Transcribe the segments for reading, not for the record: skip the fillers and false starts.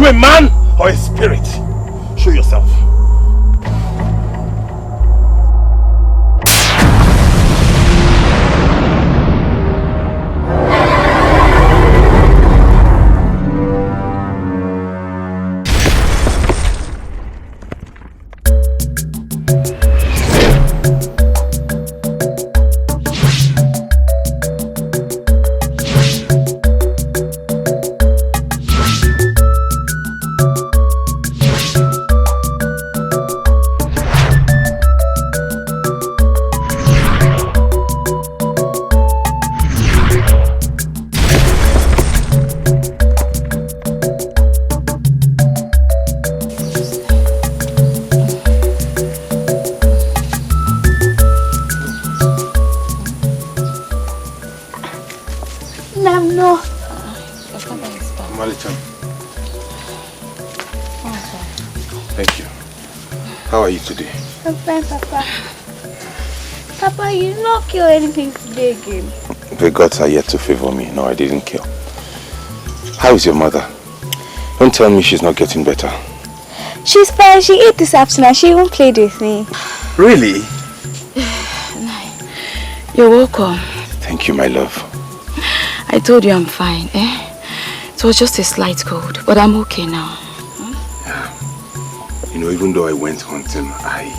you a man or a spirit? Show yourself. Thank you. How are you today? I'm fine, Papa. Papa, you did not kill anything today again. The gods are yet to favor me. No, I didn't kill. How is your mother? Don't tell me she's not getting better. She's fine. She ate this afternoon. She even played with me. Really? You're welcome. Thank you, my love. I told you I'm fine, eh? It was just a slight cold, but I'm okay now. Yeah. You know, even though I went hunting, I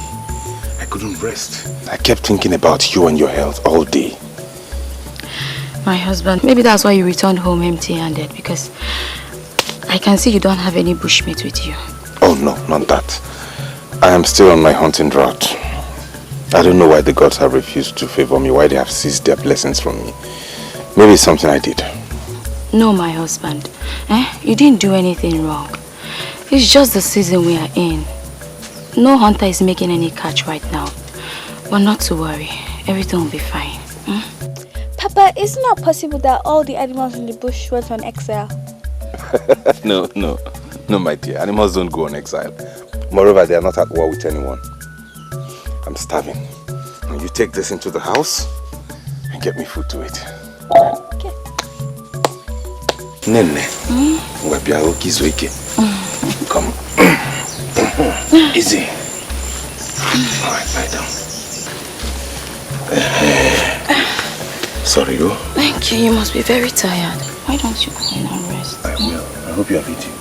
couldn't rest. I kept thinking about you and your health all day. My husband, maybe that's why you returned home empty-handed, because I can see you don't have any bushmeat with you. Oh no, not that. I am still on my hunting route. I don't know why the gods have refused to favor me, why they have seized their blessings from me. Maybe it's something I did. No, my husband. You didn't do anything wrong. It's just the season we are in. No hunter is making any catch right now. But not to worry. Everything will be fine. Papa, it's not possible that all the animals in the bush went on exile. No, my dear. Animals don't go on exile. Moreover, they are not at war with anyone. I'm starving. Now you take this into the house and get me food to eat. Okay. Nene, come. Easy. All right, lie down. Sorry, you. Thank you. You must be very tired. Why don't you go in and rest? I will. I hope you have eaten.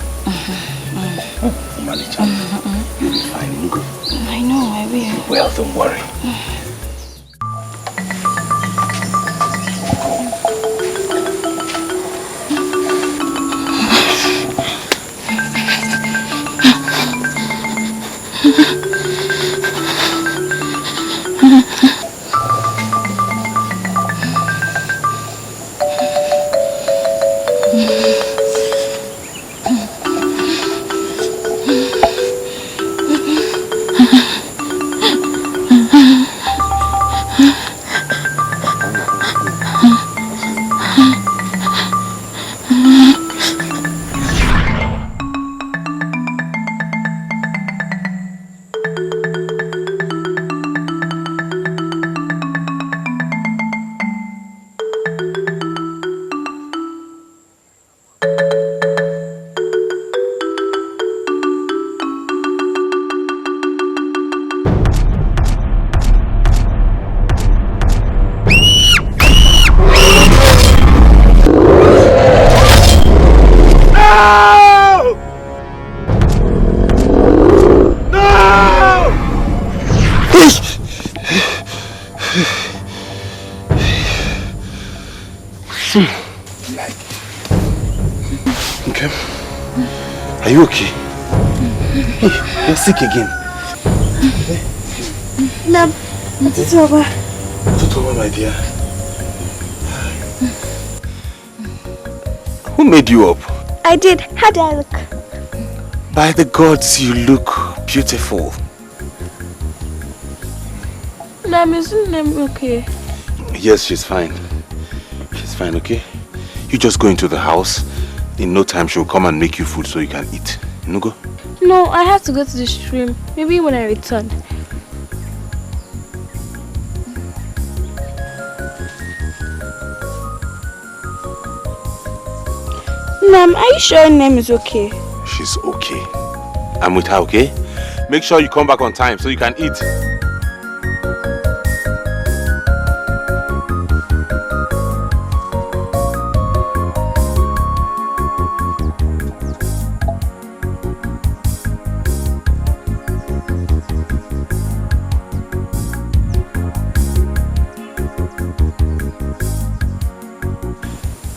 You'll be fine, Ugo. I know, I will. Well, don't worry. Are you okay? Hey, you're sick again. Nam, it's over. It's over, my dear. Who made you up? I did. How do I look? By the gods, you look beautiful. Nam, isn't Nam okay? Yes, she's fine. She's fine, okay? You just go into the house. In no time, she'll come and make you food so you can eat. You go? No, I have to go to the stream. Maybe when I return. Nam, are you sure Nam is okay? She's okay. I'm with her, okay? Make sure you come back on time so you can eat.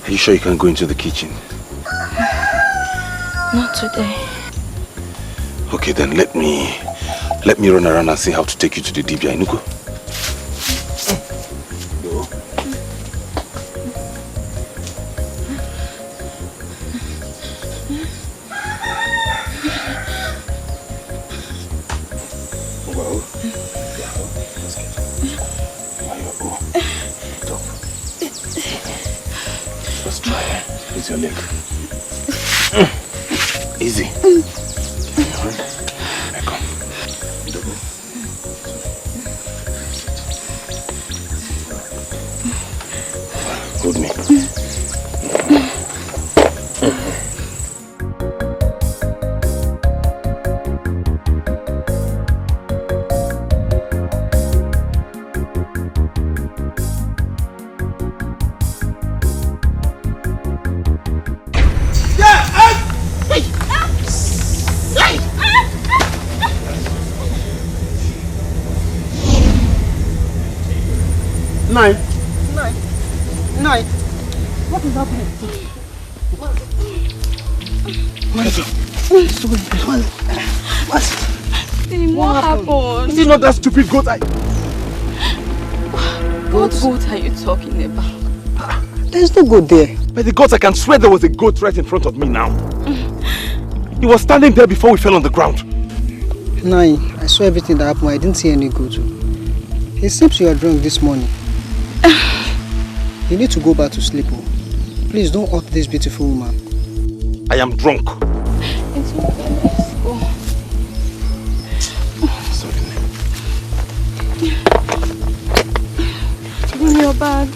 Are you sure you can go into the kitchen? Not today. Okay, then let me run around and see how to take you to the dibia. Inugo. Let's try it. Use your leg. Easy. Come. Hold me. Nine. What is happening? What happened? Is it not that stupid goat? What goat are you talking about? There's no goat there. By the gods, I can swear there was a goat right in front of me now. He was standing there before we fell on the ground. Nine, I saw everything that happened. I didn't see any goat. It seems you are drunk this morning. You need to go back to sleep. Please don't hurt this beautiful woman. I am drunk. It's okay, let's go. Sorry. Bring your bag.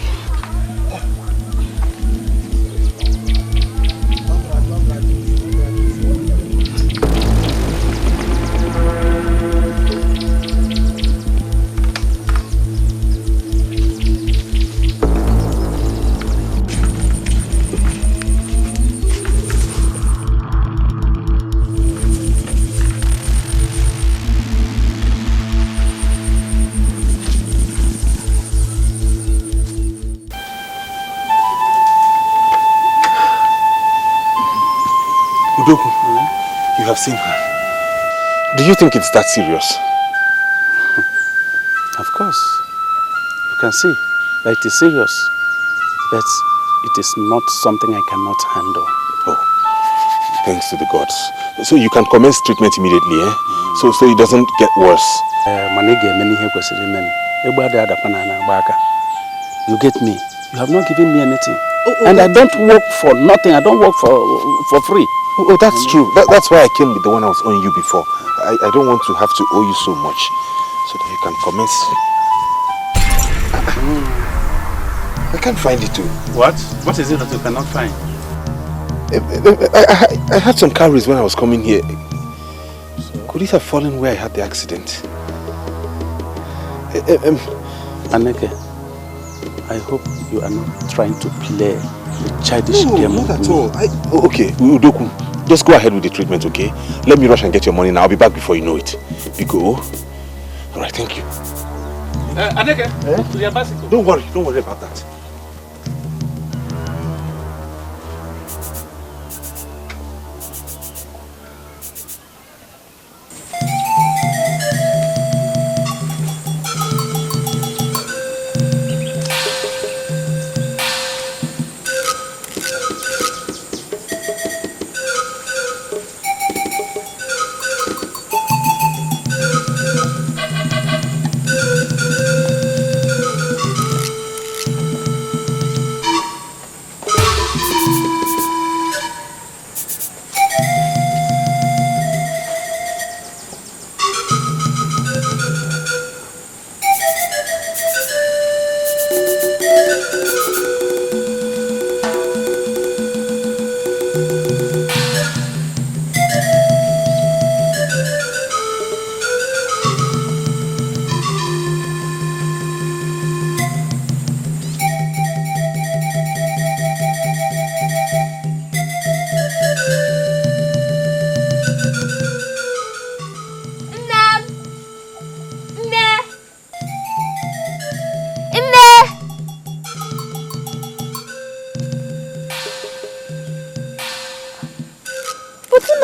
You have seen her. Do you think it's that serious? Of course. You can see that it is serious. But it is not something I cannot handle. Oh, thanks to the gods. So you can commence treatment immediately, eh? So it doesn't get worse. You get me? You have not given me anything. And I don't work for nothing. I don't work for free. Oh, that's true. That's why I came with the one I was owing you before. I don't want to have to owe you so much, so that you can commence. I can't find it too. What? What is it that you cannot find? I had some calories when I was coming here. Could it have fallen where I had the accident? Aneke, I hope you are not trying to play a childish game. Not at all. Okay, Udoku, just go ahead with the treatment, okay? Let me rush and get your money now. I'll be back before you know it. You go. Alright, thank you. Aneke, to your bicycle. Don't worry about that.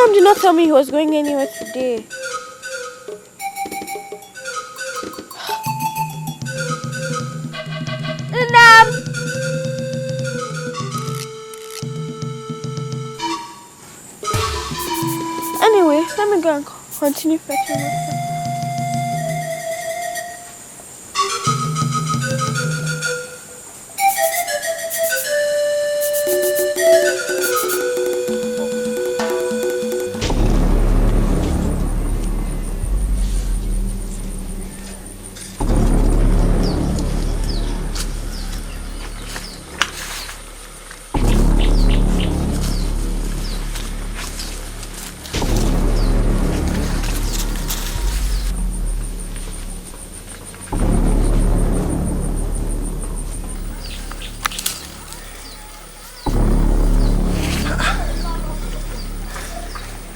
Nnam did not tell me he was going anywhere today. Nnam! Anyway, let me go and continue fetching myself.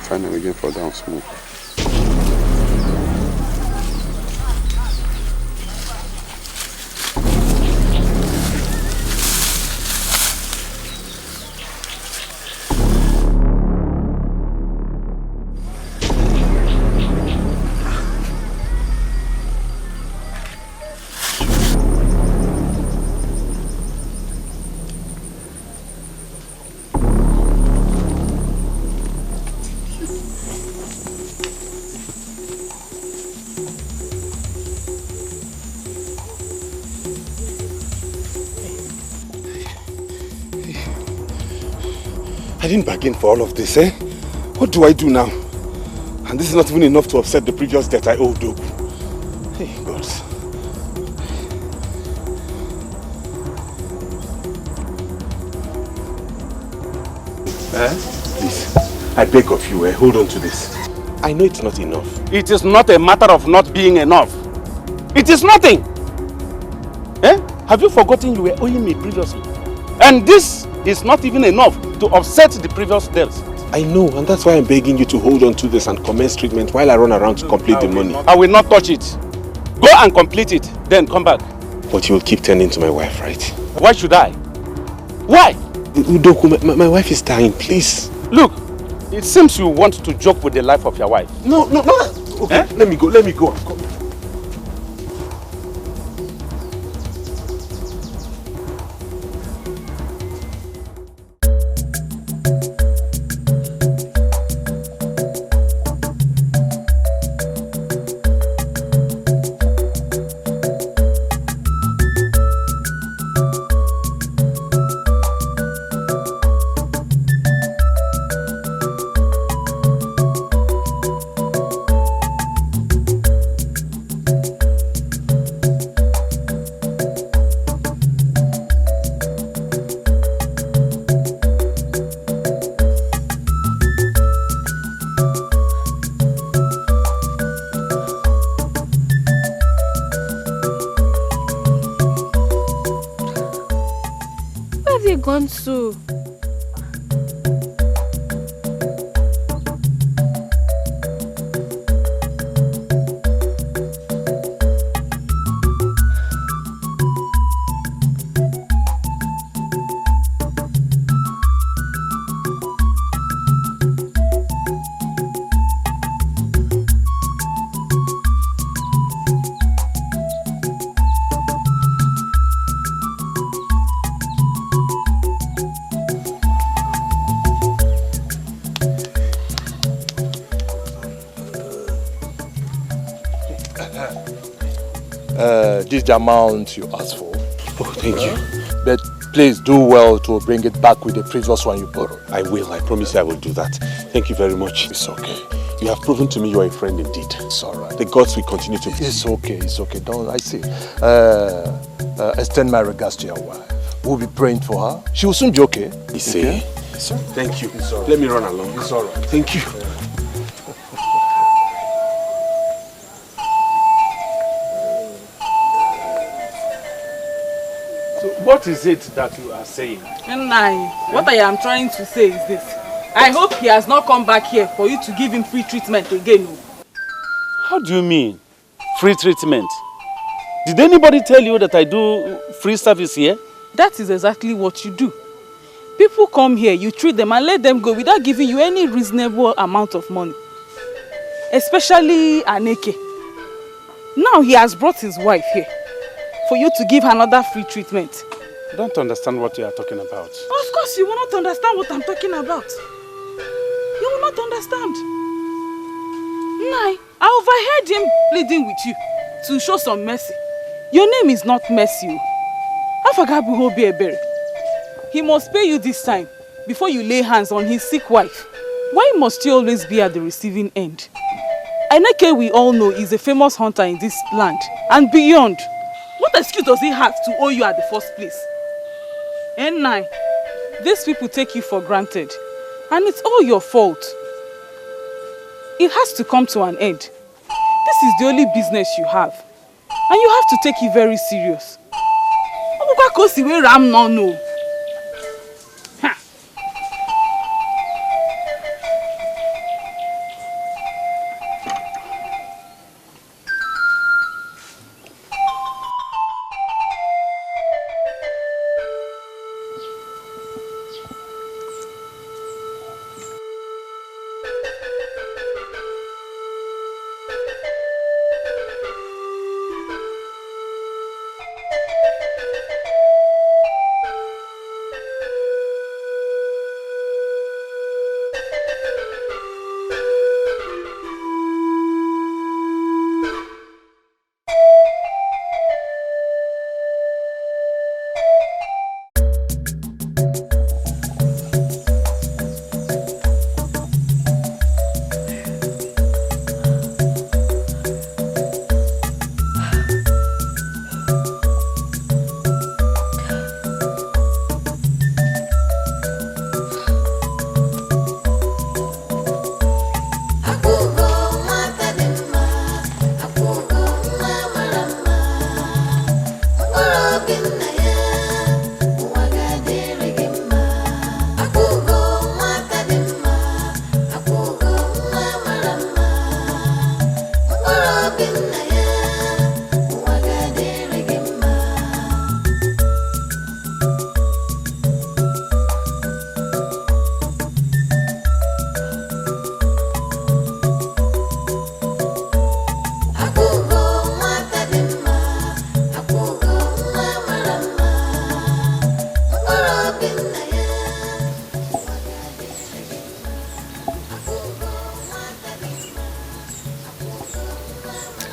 Finally again for down smoke. I didn't bargain for all of this, eh? What do I do now? And this is not even enough to offset the previous debt I owed Dogu. Hey, God. Please, I beg of you, hold on to this. I know it's not enough. It is not a matter of not being enough. It is nothing. Eh? Have you forgotten you were owing me previously? And this is not even enough to offset the previous debts. I know, and that's why I'm begging you to hold on to this and commence treatment while I run around to complete the money. I will not touch it. Go and complete it, then come back. But you will keep tending to my wife, right? Why should I? Why? Udoku, my wife is dying, please. Look, it seems you want to joke with the life of your wife. No. Okay, Eh? let me go. Gone to? This is the amount you asked for. Oh, thank you. But please do well to bring it back with the previous one you borrowed. I will. I promise you I will do that. Thank you very much. It's okay. You have proven to me you are a friend indeed. It's all right. The gods will continue to... It's okay. Don't I see? Extend my regards to your wife. We'll be praying for her. She will soon be okay. You see? Okay? Thank you. It's all right. Let me run along. It's all right. Thank you. What is it that you are saying? Nnaji, what I am trying to say is this. I hope he has not come back here for you to give him free treatment again. How do you mean? Free treatment? Did anybody tell you that I do free service here? That is exactly what you do. People come here, you treat them and let them go without giving you any reasonable amount of money. Especially Aneke. Now he has brought his wife here for you to give her another free treatment. I don't understand what you are talking about. Of course you will not understand what I'm talking about. You will not understand. Nai, I overheard him pleading with you to show some mercy. Your name is not Mercy. Afagabu Hobi Ebere. He must pay you this time before you lay hands on his sick wife. Why must you always be at the receiving end? Aneke, we all know, is a famous hunter in this land and beyond. What excuse does he have to owe you at the first place? And nine, these people take you for granted and it's all your fault. It has to come to an end. This is the only business you have and you have to take it very serious. No.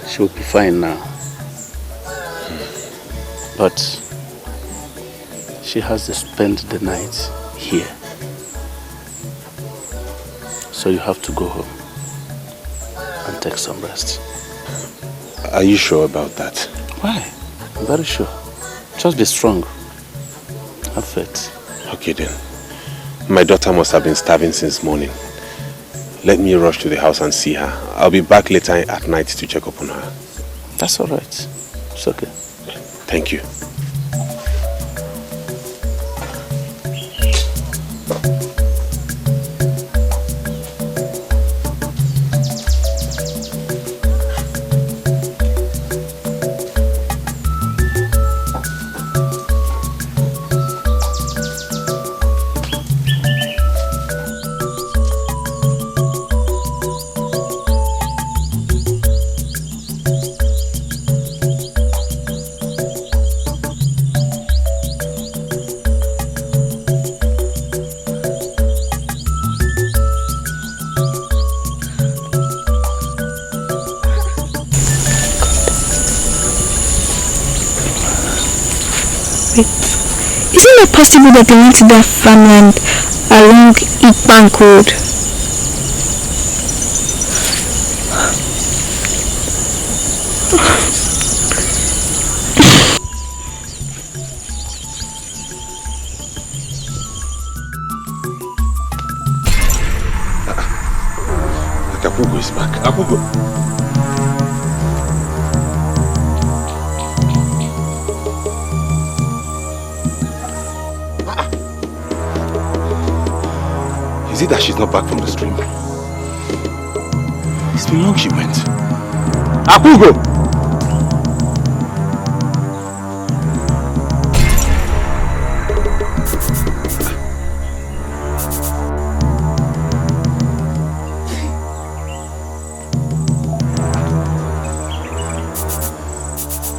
She'll be fine now. But she has to spend the night here. So you have to go home and take some rest. Are you sure about that? Why? I'm very sure. Just be strong. Have faith. Okay then. My daughter must have been starving since morning. Let me rush to the house and see her. I'll be back later at night to check up on her. That's all right. It's okay. Thank you. Isn't it possible that they went to their farmland along Ikbank Road? Akwaugo is back. Akwaugo. Is it that she's not back from the stream? It's been long she went. Akwaugo!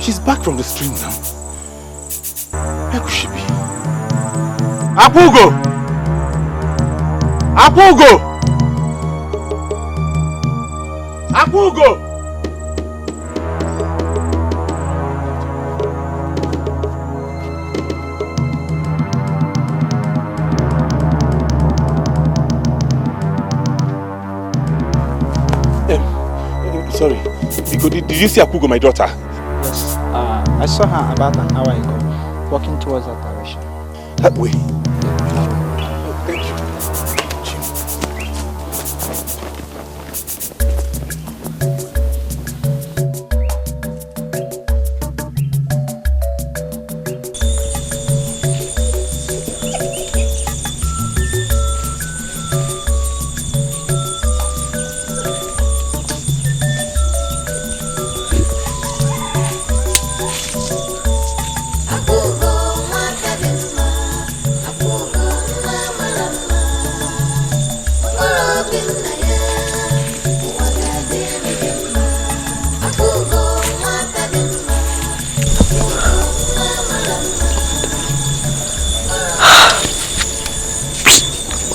She's back from the stream now. Where could she be? Akwaugo! Akwaugo! Akwaugo! Sorry. Did you see Akwaugo, my daughter? Yes. I saw her about an hour ago, walking towards that direction. That way?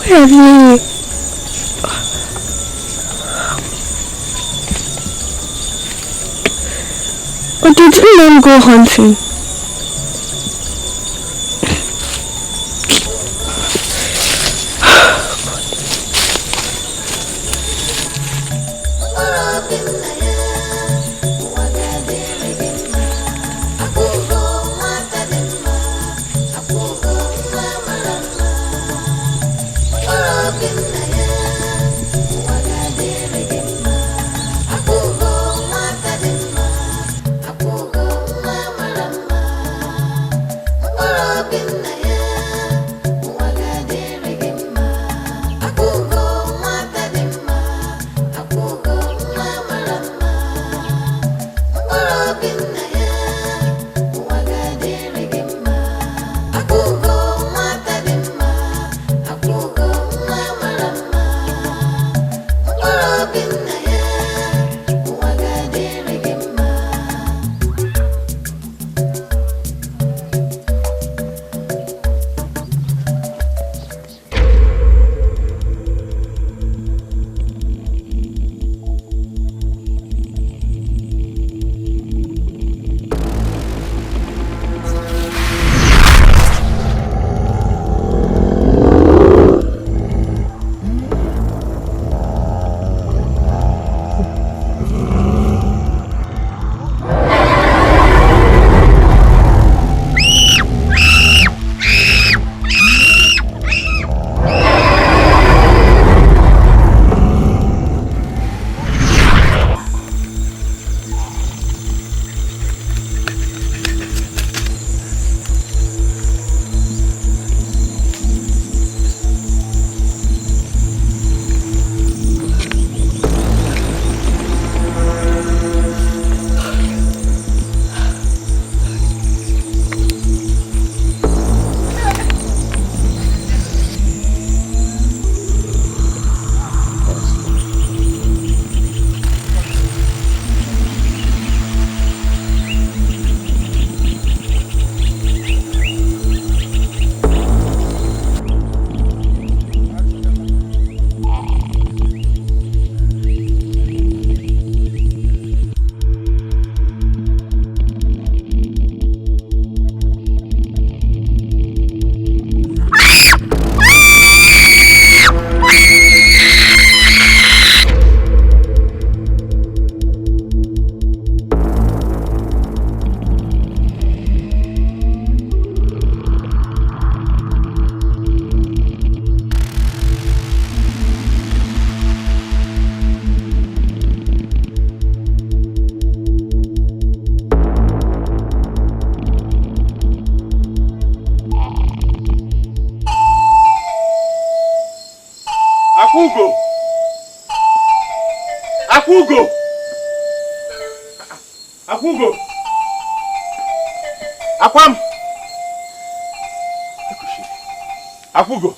Thank you. Or did you not go hunting? Akwaugo! Akwaugo! Akwaugo! Akwam! Akwaugo!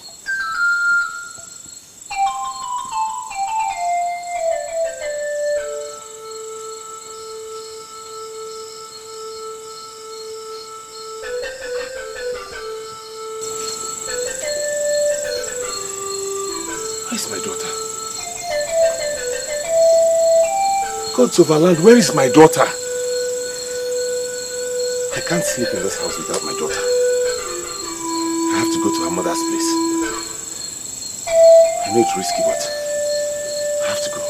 Gods of our land, where is my daughter? I can't sleep in this house without my daughter. I have to go to her mother's place. I know it's risky, but I have to go.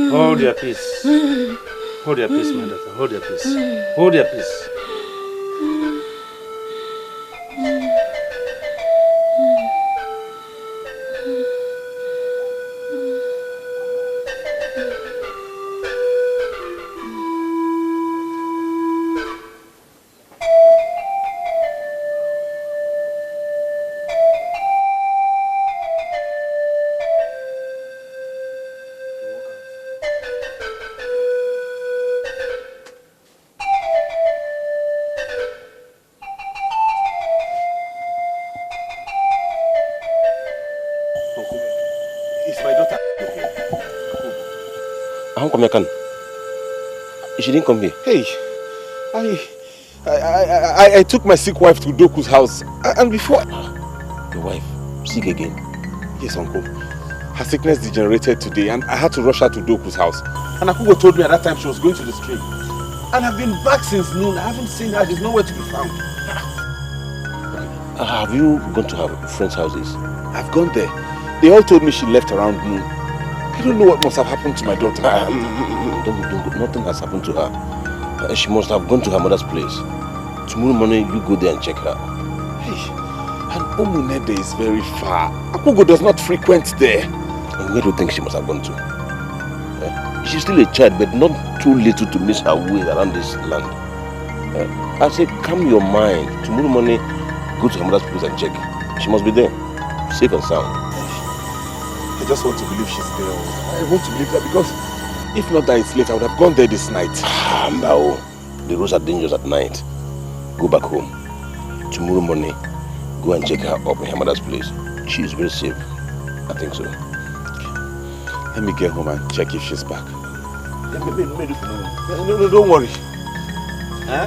Hold your peace. Hold your peace, my daughter. Hold your peace. Hold your peace. She didn't come here. Hey, I took my sick wife to Doku's house, and before... Your wife? Sick again? Yes, uncle. Her sickness degenerated today, and I had to rush her to Doku's house. And Akwaugo told me at that time she was going to the stream. And I've been back since noon. I haven't seen her. She's nowhere to be found. Have you gone to her friends' houses? I've gone there. They all told me she left around noon. I don't know what must have happened to my daughter. Nothing has happened to her. She must have gone to her mother's place. Tomorrow morning, you go there and check her. Hey, and Omunede is very far. Akwaugo does not frequent there. And where do you think she must have gone to? She's still a child, but not too little to miss her way around this land. I say, calm your mind. Tomorrow morning, go to her mother's place and check. She must be there, safe and sound. I just want to believe she's there. I want to believe that because if not that it's late, I would have gone there this night. No. The roads are dangerous at night. Go back home. Tomorrow morning, go and check her up in her mother's place. She is very safe. I think so. Let me get home and check if she's back. No, don't worry. Huh?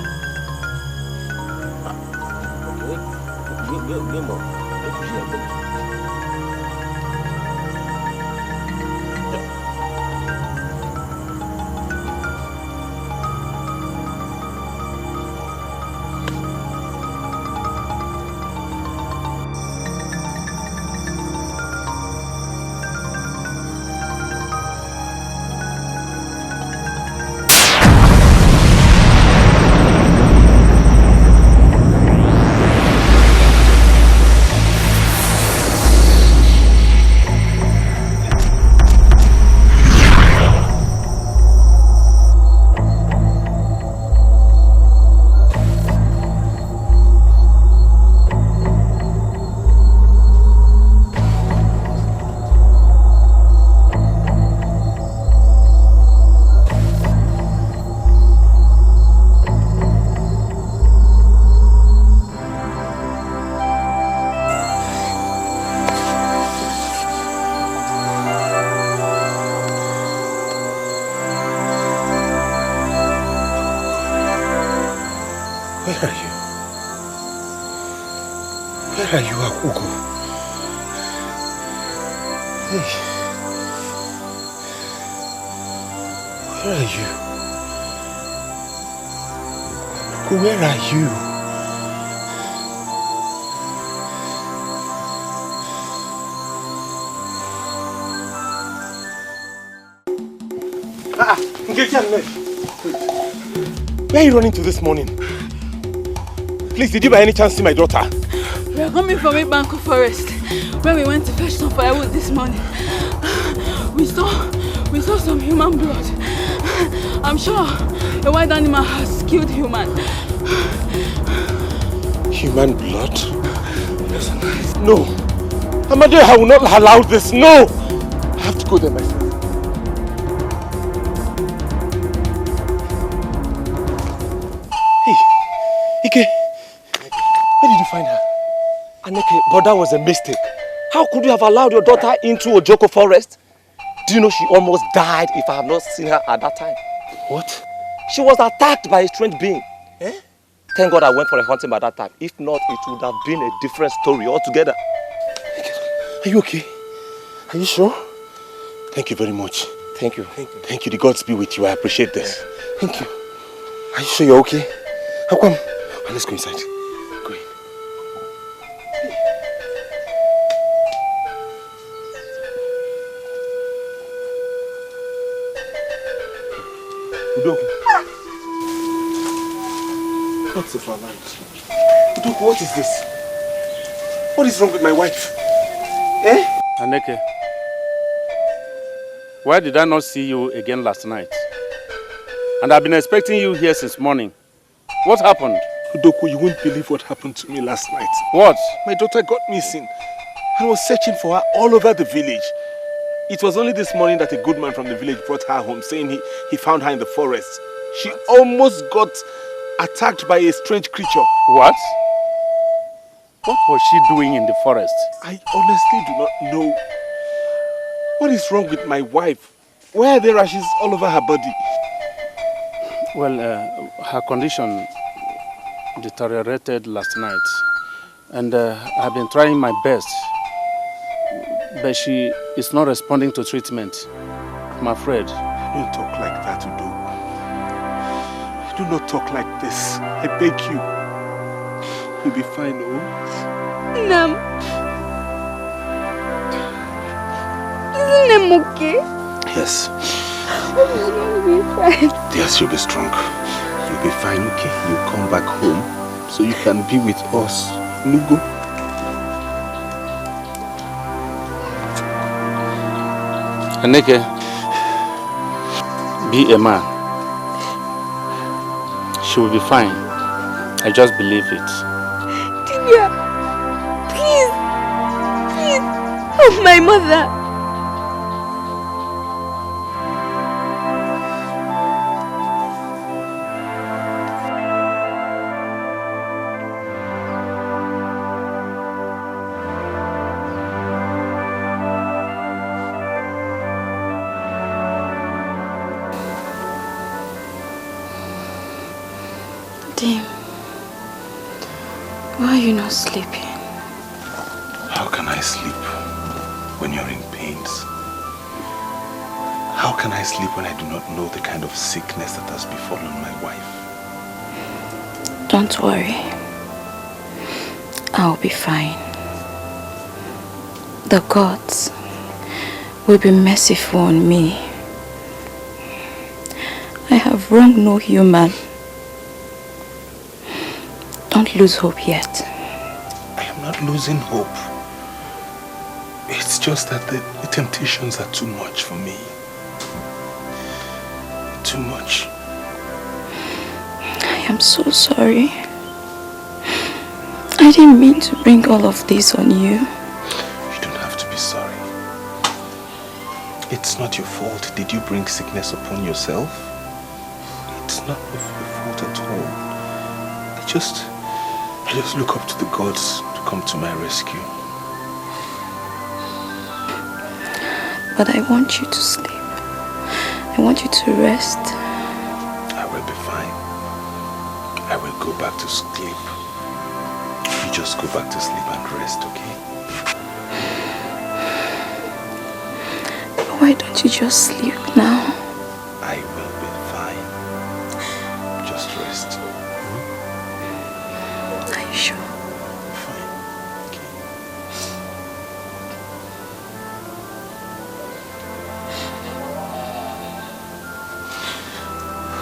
Where are you, Akwaugo? Hey. Where are you? Akwaugo, where are you? Nkechi and Nnaji. Where are you running to this morning? Please, did you by any chance see my daughter? We are coming from a Banco forest where we went to fetch some firewood this morning. We saw some human blood. I'm sure a wild animal has killed human. Human blood? No. Amade, I will not allow this. No! I have to go there myself. Hey, Ike, where did you find her? Aneke, but that was a mistake. How could you have allowed your daughter into Ojoko forest? Do you know she almost died if I had not seen her at that time? What? She was attacked by a strange being. Eh? Thank God I went for a hunting by that time. If not, it would have been a different story altogether. Are you okay? Are you sure? Thank you very much. Thank you. Thank you. The gods be with you. I appreciate this. Thank you. Are you sure you're okay? How come? Well, let's go inside. Go in. Udoku. What's the fun? Udoku, what is this? What is wrong with my wife? Eh? Aneke, why did I not see you again last night? And I've been expecting you here since morning. What happened? Udoku, you won't believe what happened to me last night. What? My daughter got missing. I was searching for her all over the village. It was only this morning that a good man from the village brought her home, saying he found her in the forest. She almost got attacked by a strange creature. What? What was she doing in the forest? I honestly do not know. What is wrong with my wife? Why are there rashes all over her body? Well, her condition deteriorated last night. And I've been trying my best. But she is not responding to treatment. I'm afraid. Don't talk like that, Udo. Do not talk like this. I beg you. You'll be fine, oh? Nam. Isn't Nam okay? Yes. She's gonna be fine. Yes, you'll be strong. You'll be fine, okay? You'll come back home so you can be with us. Nugo. Aneke, be a man. She will be fine. I just believe it. Divya, please, help my mother. Dim, why are you not sleeping? How can I sleep when you're in pains? How can I sleep when I do not know the kind of sickness that has befallen my wife? Don't worry. I'll be fine. The gods will be merciful on me. I have wronged no human. Don't lose hope yet. I am not losing hope. It's just that the temptations are too much for me. Too much. I am so sorry. I didn't mean to bring all of this on you. You don't have to be sorry. It's not your fault. Did you bring sickness upon yourself? It's not your fault at all. I just look up to the gods to come to my rescue. But I want you to sleep. I want you to rest. I will be fine. I will go back to sleep. You just go back to sleep and rest, okay? Why don't you just sleep now? I will be fine. Just rest. Are you sure? Fine. Okay.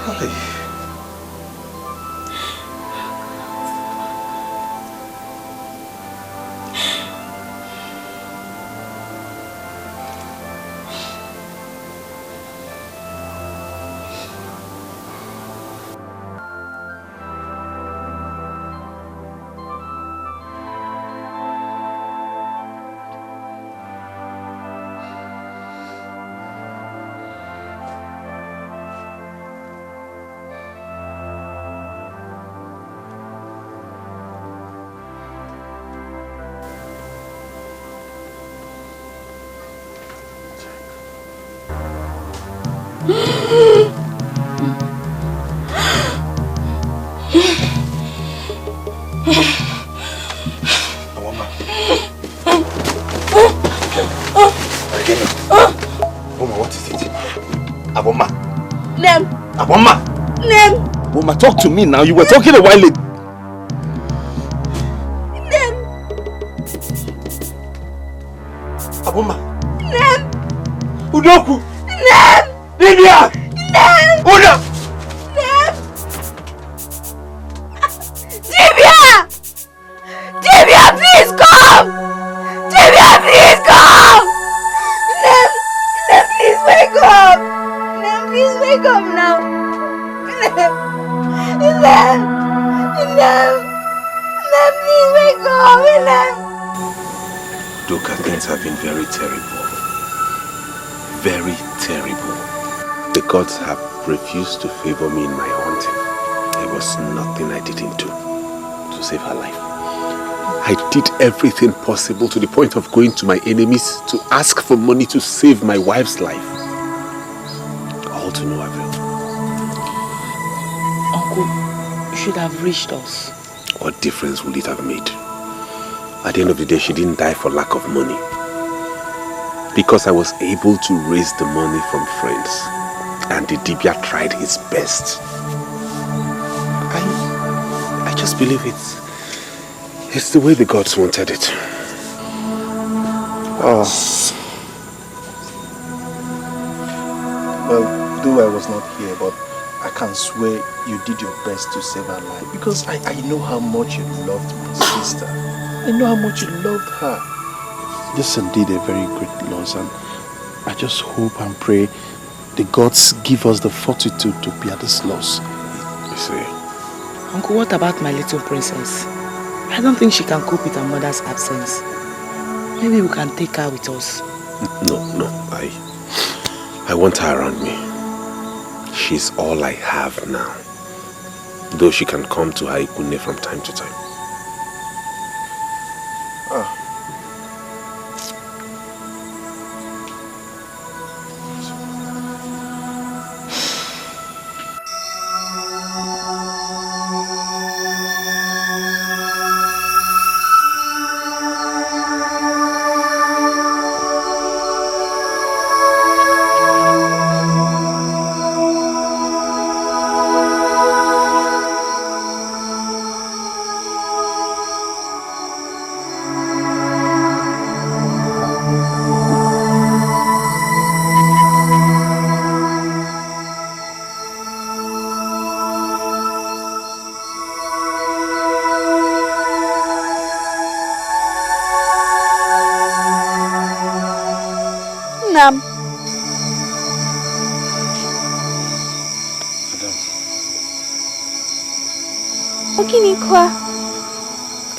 Hi. What is it? Aboma. Nem. Aboma. Nem. Aboma, talk to me now. You were talking a while ago. Nem. Aboma. Nem. Udoku. Nem. Libya. Nem. Uda. Nem. Divya! Divya, please come! Divya, please come! Nem, please wake up! Nem, please wake up now! Nem, please wake up! Duka, things have been very terrible. Very terrible. The gods have refused to favor me in my hunting. There was nothing I didn't do to save her life. I did everything possible to the point of going to my enemies to ask for money to save my wife's life. All to no avail. Uncle, you should have reached us. What difference would it have made? At the end of the day, she didn't die for lack of money. Because I was able to raise the money from friends. And the Dibia tried his best. I just believe it's the way the gods wanted it. Oh. Well, though I was not here, but I can swear you did your best to save her life. Because I know how much you loved my sister. I know how much you loved her. This is indeed a very great loss, and I just hope and pray the gods give us the fortitude to bear this loss. You see? Uncle, what about my little princess? I don't think she can cope with her mother's absence. Maybe we can take her with us. No. I want her around me. She's all I have now. Though she can come to her Ikune from time to time.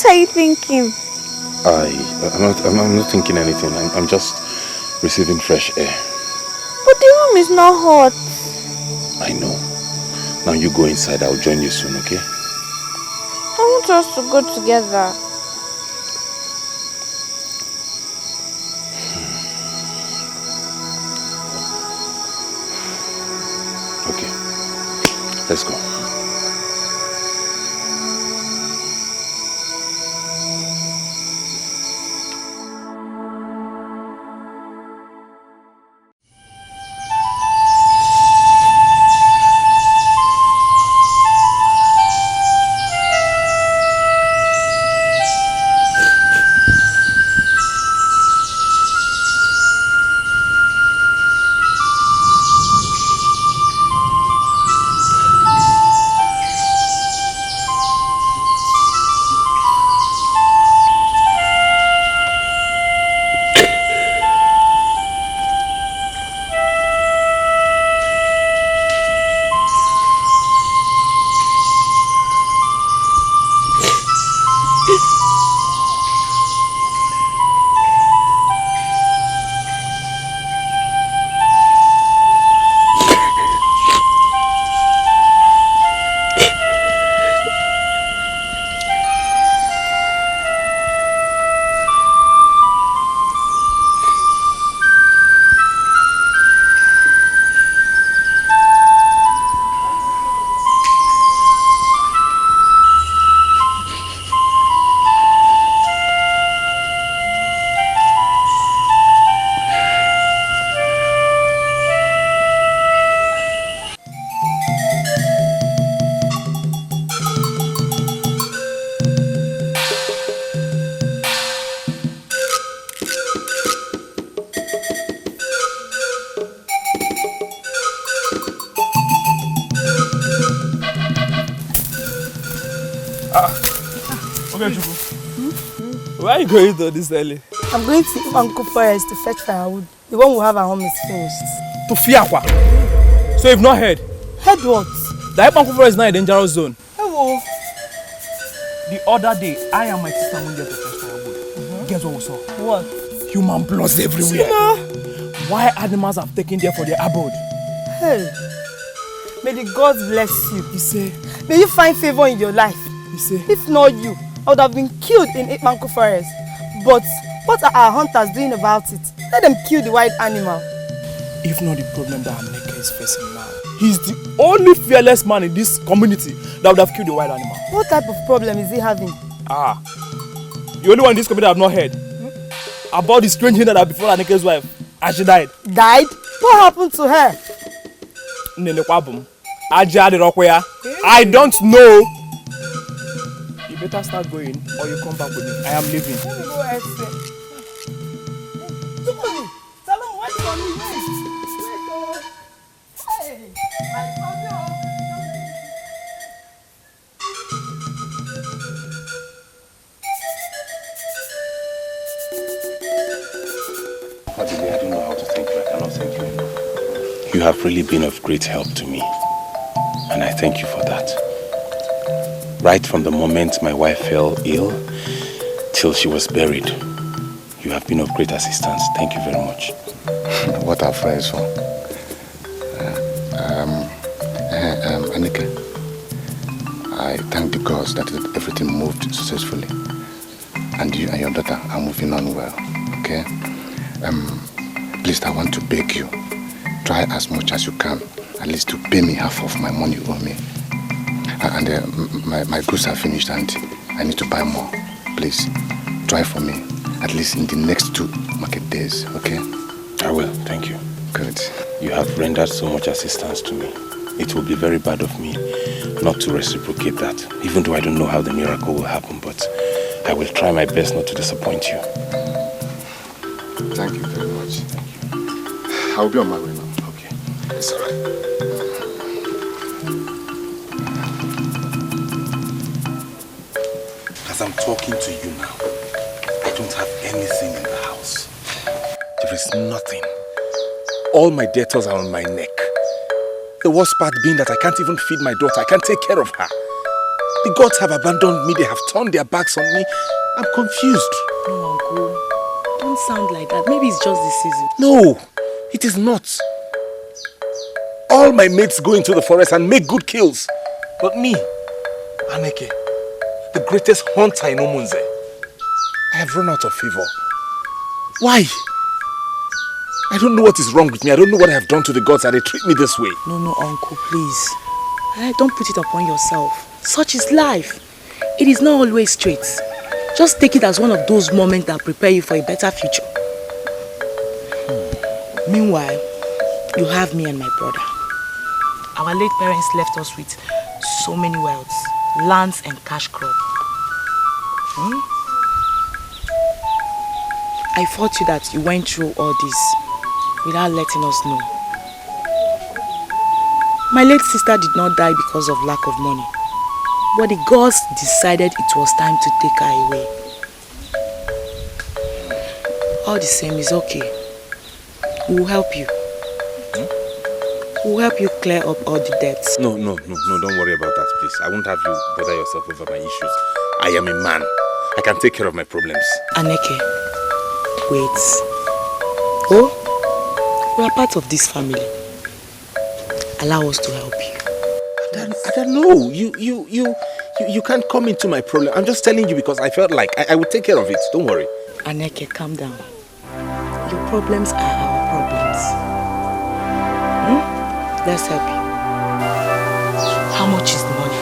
What are you thinking? I'm not thinking anything. I'm just receiving fresh air. But the room is not hot. I know. Now you go inside. I'll join you soon, okay? I want us to go together. Okay. Let's go. Okechukwu, where are you going to this early? I'm going to Uncle Forest to fetch firewood. The one we have at home is finished. To Fiakwa? So you've not heard? Heard what? The Uncle Forest is not a dangerous zone. Hello. The other day, I and my sister went there to fetch firewood. Guess what we saw? What? Human bloods everywhere. Wild animals have taken there for their abode. Hey, may the gods bless you. You say? May you find favor in your life. You say? If not you, I would have been killed in Manku Forest. But what are our hunters doing about it? Let them kill the wild animal. If not the problem that Aneke is facing now, he's the only fearless man in this community that would have killed the wild animal. What type of problem is he having? The only one in this community I have not heard about the strange thing that before Aneke's wife, and she died. Died? What happened to her? I don't know. You better start going or you come back with me. I am leaving. Let me go exit. Tell him wait for me. Wait. Hey, I told you. I don't know how to thank you. I cannot thank you enough. You have really been of great help to me, and I thank you for that. Right from the moment my wife fell ill till she was buried, you have been of great assistance. Thank you very much. What are friends for? Aneke, I thank the gods that everything moved successfully, and you and your daughter are moving on well. Okay. Please, I want to beg you, try as much as you can, at least to pay me half of my money you owe me. And my goods are finished and I need to buy more. Please, try for me, at least in the next 2 market days, okay? I will, thank you. Good. You have rendered so much assistance to me. It will be very bad of me not to reciprocate that, even though I don't know how the miracle will happen, but I will try my best not to disappoint you. Thank you very much. Thank you. I'll be on my way now. Okay. It's all right. As I'm talking to you now, I don't have anything in the house. There is nothing. All my debtors are on my neck. The worst part being that I can't even feed my daughter. I can't take care of her. The gods have abandoned me. They have turned their backs on me. I'm confused. No, Uncle. Don't sound like that. Maybe it's just the season. No, it is not. All my mates go into the forest and make good kills. But me, Aneke, the greatest hunter in Omunze, I have run out of favor. Why? I don't know what is wrong with me. I don't know what I have done to the gods that they treat me this way. No, Uncle, please. Don't put it upon yourself. Such is life. It is not always straight. Just take it as one of those moments that prepare you for a better future. Meanwhile, you have me and my brother. Our late parents left us with so many wealths, lands and cash crop. I thought you that you went through all this without letting us know. My late sister did not die because of lack of money, but the gods decided it was time to take her away. All the same, is okay. We will help you. We will help you clear up all the debts. No, don't worry about that, please. I won't have you bother yourself over my issues. I am a man. I can take care of my problems. Aneke, wait. Oh, we are part of this family. Allow us to help you. I don't know. You can't come into my problem. I'm just telling you because I felt like I would take care of it. Don't worry. Aneke, calm down. Your problems are our problems. Let's help you. How much is the money?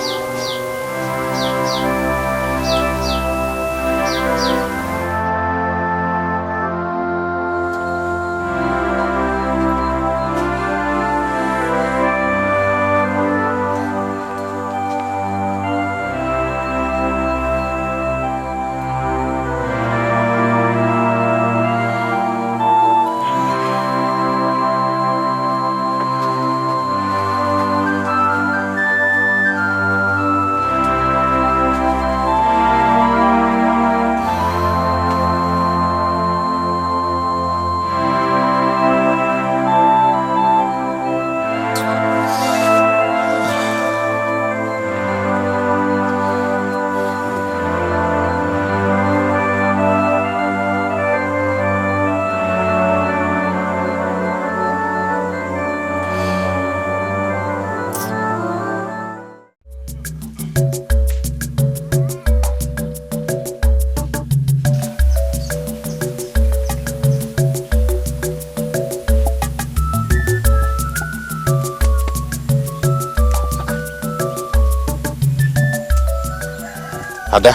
Ada,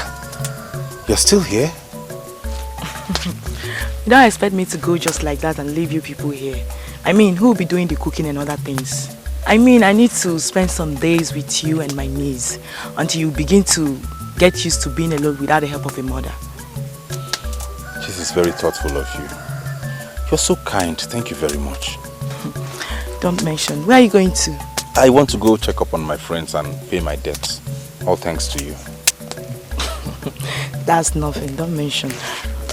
you're still here? You don't expect me to go just like that and leave you people here. I mean, who will be doing the cooking and other things? I mean, I need to spend some days with you and my niece until you begin to get used to being alone without the help of a mother. This is very thoughtful of you. You're so kind. Thank you very much. Don't mention. Where are you going to? I want to go check up on my friends and pay my debts. All thanks to you. That's nothing. Don't mention.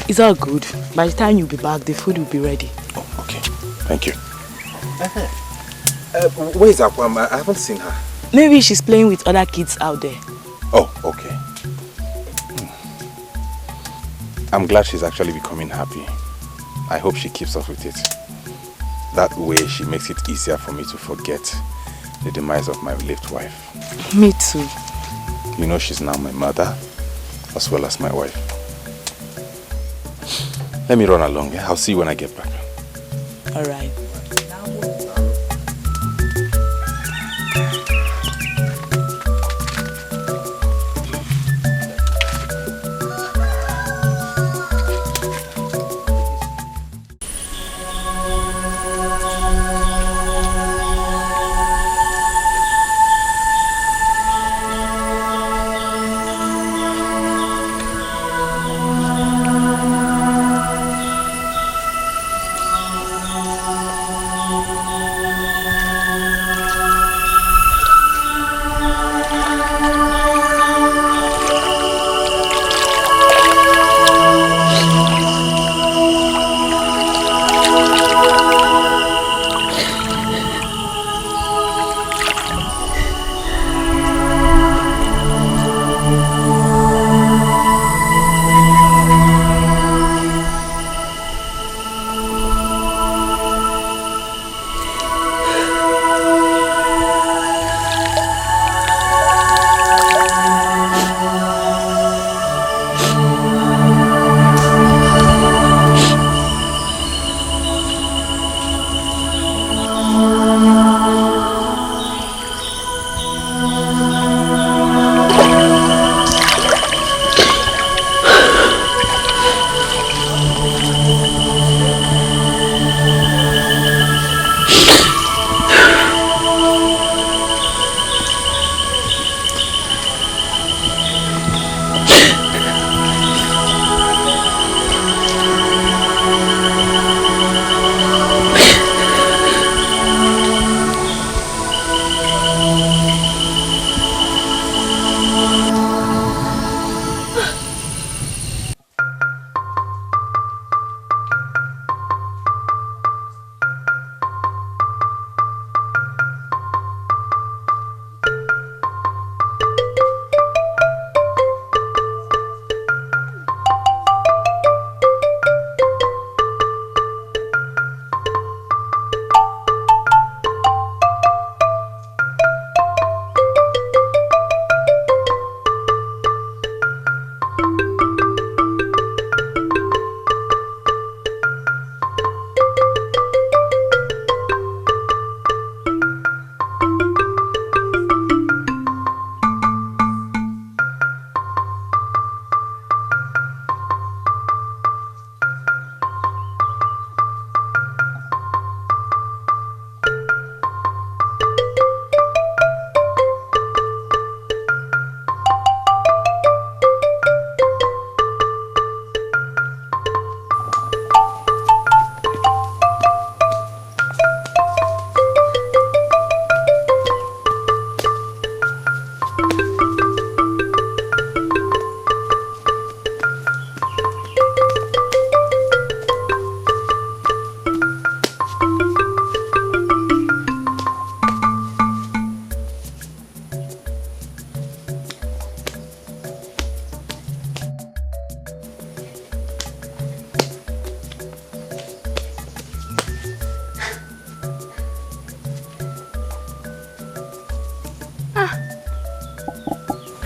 It's all good. By the time you'll be back, the food will be ready. Oh, okay. Thank you. Where is Akwaugo? I haven't seen her. Maybe she's playing with other kids out there. Oh, okay. I'm glad she's actually becoming happy. I hope she keeps up with it. That way she makes it easier for me to forget the demise of my late wife. Me too. You know she's now my mother as well as my wife. Let me run along. I'll see you when I get back. All right.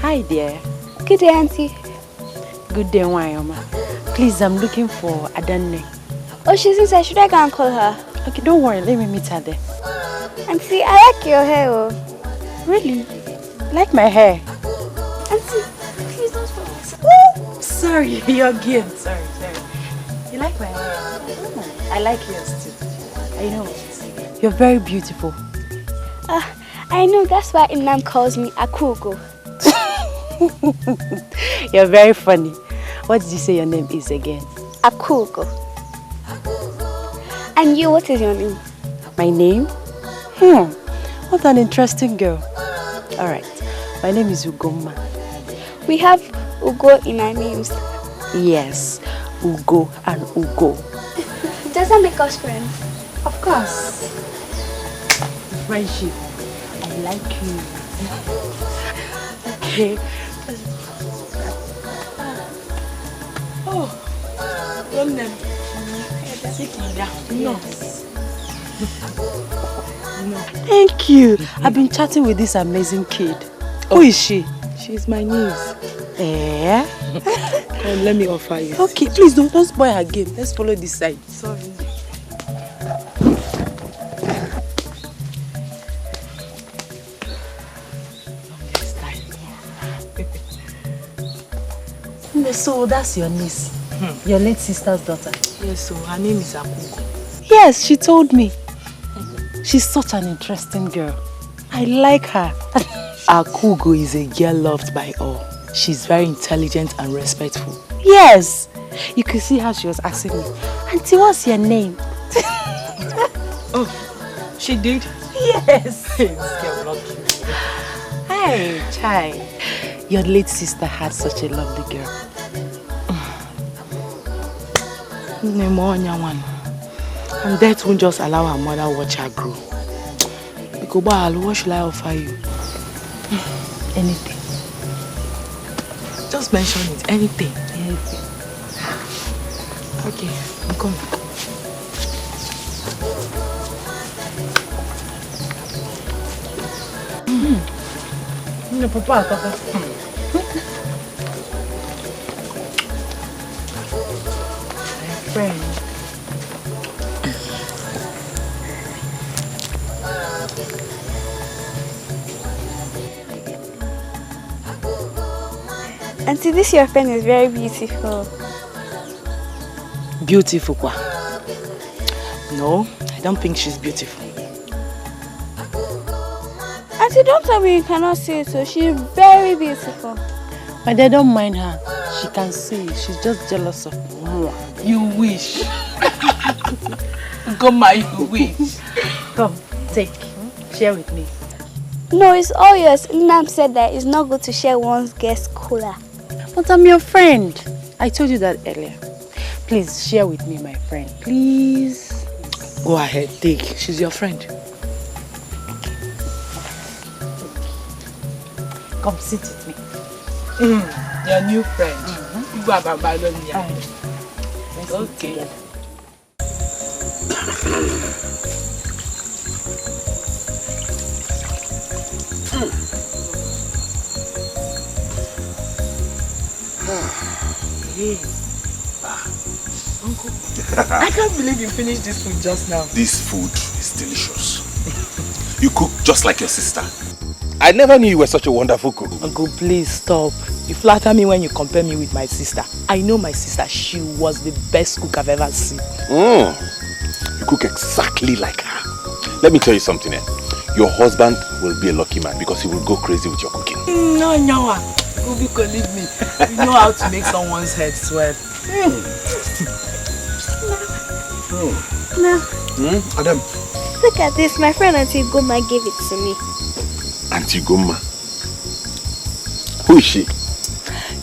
Hi dear. Good day, Auntie. Good day, Wayoma. Please, I'm looking for Adanne. Oh, she's inside. Should I go and call her? Okay, don't worry. Let me meet her there. Auntie, I like your hair. Oh. Really? Like my hair? Auntie, please don't stop. sorry, your gift. Sorry. You like my hair? I like yours too. I know it. You're very beautiful. I know, that's why Nnam calls me Akwaugo. You're very funny. What did you say your name is again? Akwaugo. And you, what is your name? My name? What an interesting girl. Alright, my name is Ugomma. We have Ugo in our names. Yes, Ugo and Ugo. Does that make us friends? Of course. Friendship. I like you. Okay. Oh, your name? No. Thank you. I've been chatting with this amazing kid. Who is she? She's my niece. Eh? Let me offer you. Okay, please don't spoil her game. Let's follow this side. Sorry. So that's your niece, your late sister's daughter. Yes, so her name is Akwaugo. Yes, she told me. She's such an interesting girl. I like her. Akwaugo is a girl loved by all. She's very intelligent and respectful. Yes. You could see how she was asking me, Auntie, what's your name? Oh, she did? Yes. This girl lucky. Hey, Chai. Your late sister had such a lovely girl. And death won't just allow her mother watch her grow. Because what should I offer you? Anything. Just mention it. Anything. Anything. Okay, I'm coming. No, Papa. Friend. Auntie, this your friend is very beautiful. Beautiful, kwa? No, I don't think she's beautiful. Auntie, don't tell me you cannot see it, so she's very beautiful. But they don't mind her. She can see. She's just jealous of more. You wish. Ugomma, you wish. Come, take. Share with me. No, it's all yours. Nnam said that it's not good to share one's guest cooler. But I'm your friend. I told you that earlier. Please share with me, my friend. Please. Go ahead, take. She's your friend. Come sit with me. Your new friend. You go abandon me. Let's eat together. Hey. Uncle, I can't believe you finished this food just now. This food is delicious. You cook just like your sister. I never knew you were such a wonderful cook. Uncle, please stop. You flatter me when you compare me with my sister. I know my sister. She was the best cook I've ever seen. You cook exactly like her. Let me tell you something. Your husband will be a lucky man because he will go crazy with your cooking. No, Ubi, leave me. You know how to make someone's head swell. Adam. Look at this. My friend Auntie Ugomma gave it to me. Auntie Ugomma? Who is she?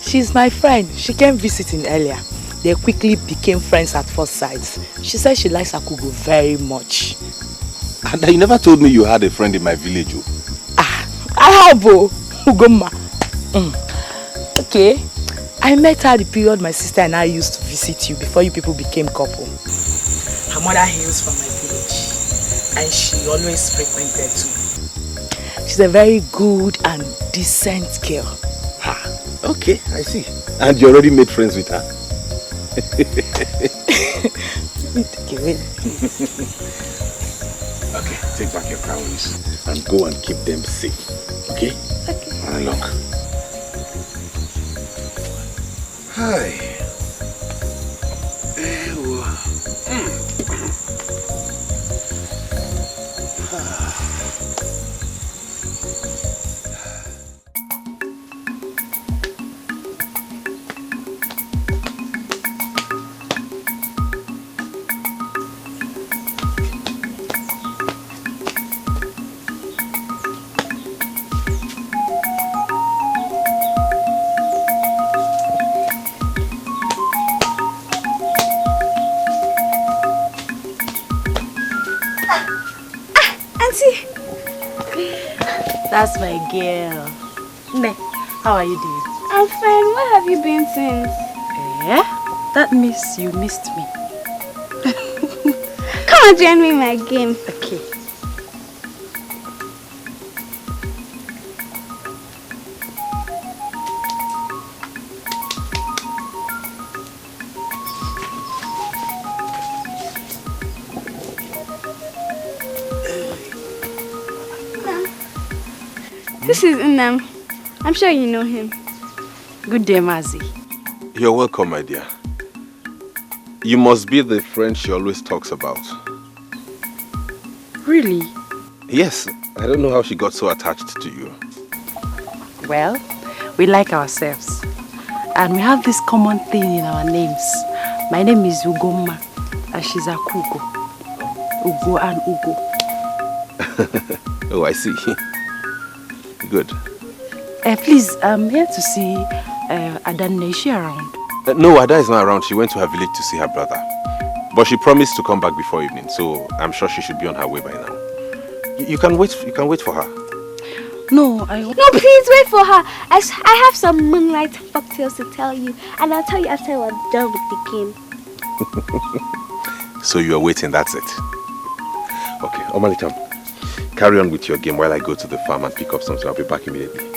She's my friend. She came visiting earlier. They quickly became friends at first sight. She said she likes Akwaugo very much. And you never told me you had a friend in my village. I have, Ugomma. Okay. I met her the period my sister and I used to visit you before you people became couple. Her mother hails from my village and she always frequented too. She's a very good and decent girl. Okay, I see. And you already made friends with her? Okay, take back your cows and go and keep them safe. Okay? Okay. And look. Hi. That's my girl. Ne, how are you doing? I'm fine. Where have you been since? Yeah? That means you missed me. Come and join me in my game. Okay. This is Nnam. I'm sure you know him. Good day, Mazi. You're welcome, my dear. You must be the friend she always talks about. Really? Yes. I don't know how she got so attached to you. Well, we like ourselves. And we have this common thing in our names. My name is Ugomma, and she's Akwaugo. Ugo and Ugo. Oh, I see. Good. Please, I'm here to see Adanne. Is she around? No, Ada is not around. She went to her village to see her brother. But she promised to come back before evening, so I'm sure she should be on her way by now. You can wait for her. No, No, please wait for her. I have some moonlight folktales to tell you, and I'll tell you after we're done with the game. So you are waiting, that's it. Okay, Omalicham, carry on with your game while I go to the farm and pick up something. I'll be back immediately.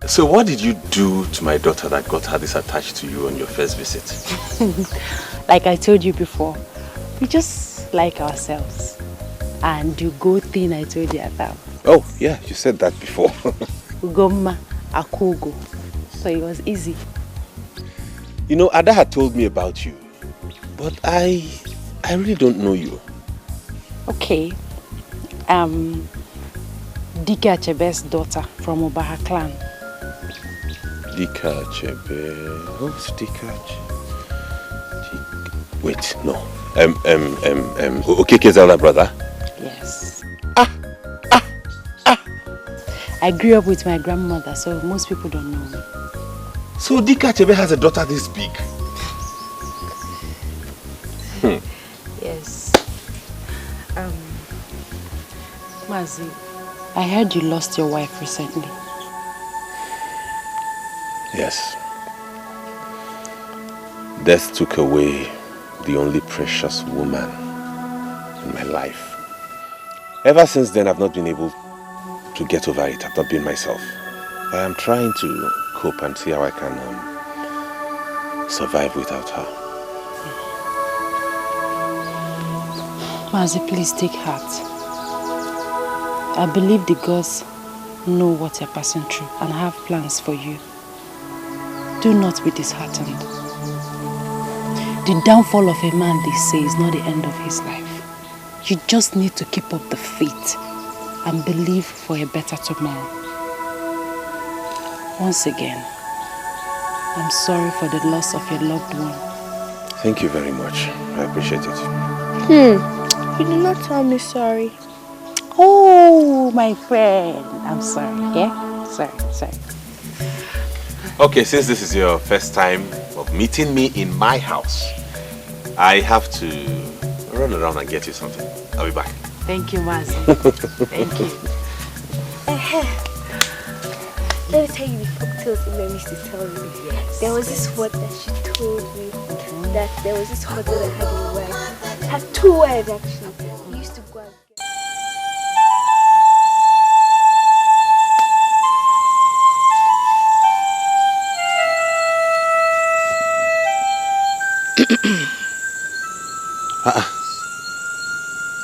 So what did you do to my daughter that got her this attached to you on your first visit? Like I told you before, we just like ourselves. And the good thing I told you about. Oh, yeah, you said that before. Ugomma, Akwaugo. So it was easy. You know, Ada had told me about you, but I really don't know you. Okay. Dike Achebe's daughter from Obaha clan. Dike Achebe. Who's Dike Achebe? Wait, no. Okeke's elder brother? Yes. I grew up with my grandmother, so most people don't know me. So Dike Achebe has a daughter this big? Yes. Mazi, I heard you lost your wife recently. Yes. Death took away the only precious woman in my life. Ever since then, I've not been able to get over it. I've not been myself. I am trying to cope and see how I can survive without her. Mazi, please take heart. I believe the gods know what you're passing through and have plans for you. Do not be disheartened. The downfall of a man, they say, is not the end of his life. You just need to keep up the faith and believe for a better tomorrow. Once again, I'm sorry for the loss of your loved one. Thank you very much. I appreciate it. You did not tell me sorry. Oh, my friend. I'm sorry, yeah? Sorry. Okay, since this is your first time of meeting me in my house, I have to run around and get you something. I'll be back. Thank you, Mazi. Thank you. Let me tell you the folktales that Mary used to tell me. Yes. There was this word that she told me that there was this hotel that had a wife. Had 2 wives actually. We used to go and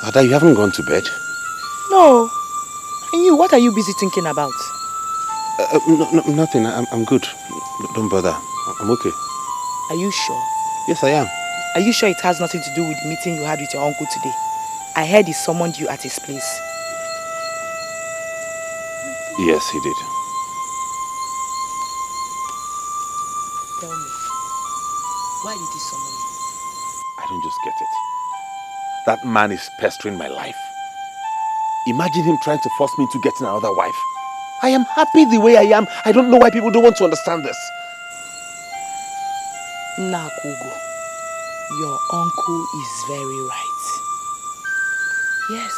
Ada, you haven't gone to bed? No. And you, what are you busy thinking about? No, nothing. I'm good. Don't bother. I'm okay. Are you sure? Yes, I am. Are you sure it has nothing to do with the meeting you had with your uncle today? I heard he summoned you at his place. Yes, he did. Tell me, why did he summon you? I don't just get it. That man is pestering my life. Imagine him trying to force me into getting another wife. I am happy the way I am. I don't know why people don't want to understand this. Akwaugo, your uncle is very right. Yes,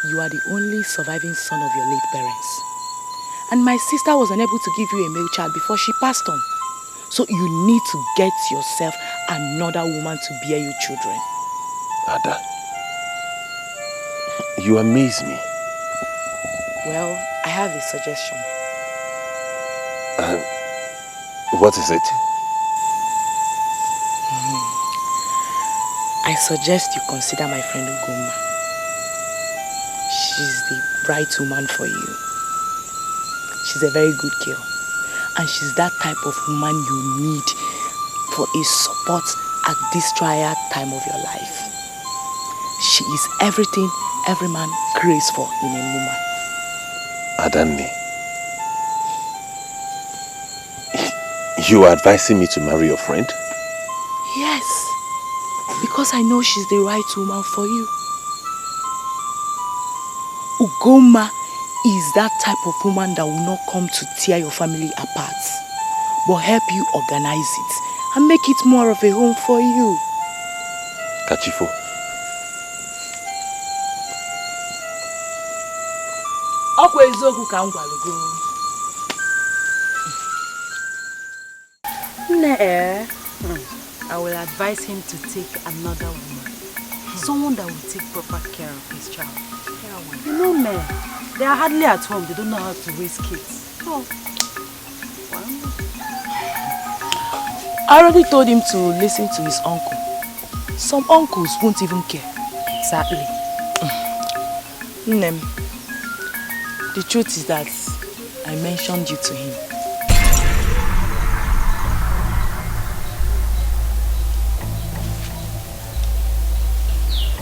you are the only surviving son of your late parents. And my sister was unable to give you a male child before she passed on. So you need to get yourself another woman to bear you children. Ada, you amaze me. Well, I have a suggestion. What is it? I suggest you consider my friend Ugomma. She's the right woman for you. She's a very good girl. And she's that type of woman you need for a support at this trial time of your life. She is everything every man craves for in a woman. Adanne, you are advising me to marry your friend? Yes, because I know she's the right woman for you. Ugomma is that type of woman that will not come to tear your family apart, but help you organize it and make it more of a home for you. Kachifo. I will advise him to take another woman. Someone that will take proper care of his child. You know men, they are hardly at home. They don't know how to raise kids. Oh. I already told him to listen to his uncle. Some uncles won't even care. Exactly. Nnem, the truth is that I mentioned you to him.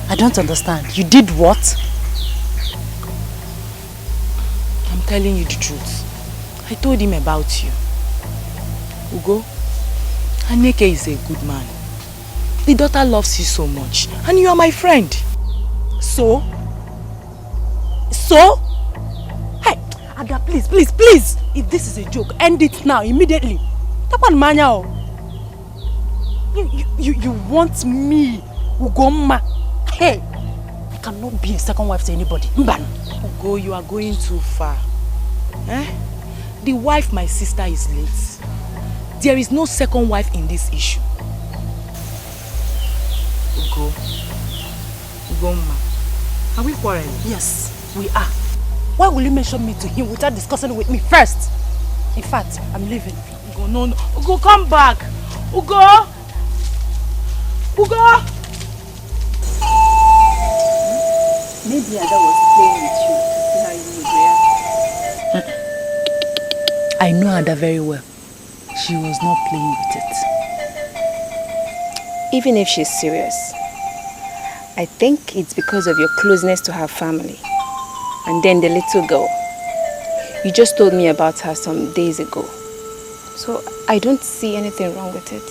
I don't understand. You did what? I'm telling you the truth. I told him about you. Ugo, Aneke is a good man. The daughter loves you so much. And you are my friend. So? Hey, Ada, please. If this is a joke, end it now, immediately. Tapan manya. You want me, Ugomma? Hey, I cannot be a second wife to anybody. Mban. Ugo, you are going too far. The wife my sister is late. There is no second wife in this issue. Ugomma, are we quarreling? Yes, we are. Why will you mention me to him without discussing it with me first? In fact, I'm leaving. Ugo, no. Ugo, come back. Ugo! Maybe Ada was playing with you to see how you would react. I know Ada very well. She was not playing with it. Even if she's serious, I think it's because of your closeness to her family. And then the little girl. You just told me about her some days ago. So I don't see anything wrong with it.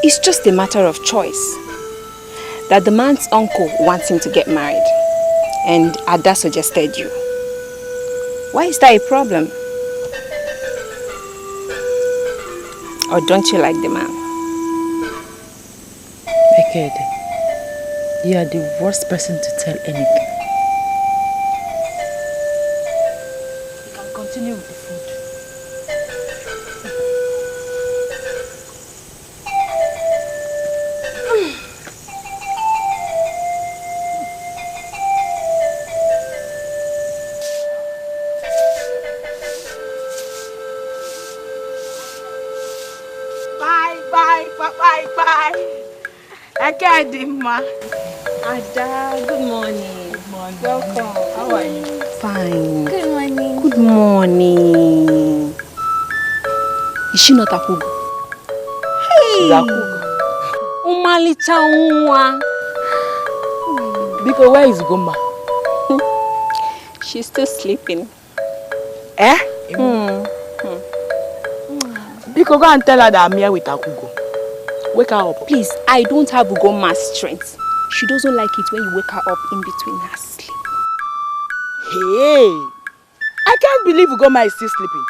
It's just a matter of choice. That the man's uncle wants him to get married. And Ada suggested you. Why is that a problem? Or don't you like the man? Ekede, you are the worst person to tell anything. You can continue with the food. Adima. Ada, good morning. Good morning. Welcome. How are you? Fine. Good morning. Good morning. Is she not Akwaugo? She's Akwaugo. Umalicha unwa. Biko, where is Ugomma? She's still sleeping. Biko, go and tell her that I'm here with Akwaugo. Wake her up. Please, I don't have Ugomma's strength. She doesn't like it when you wake her up in between her sleep. Hey! I can't believe Ugomma is still sleeping.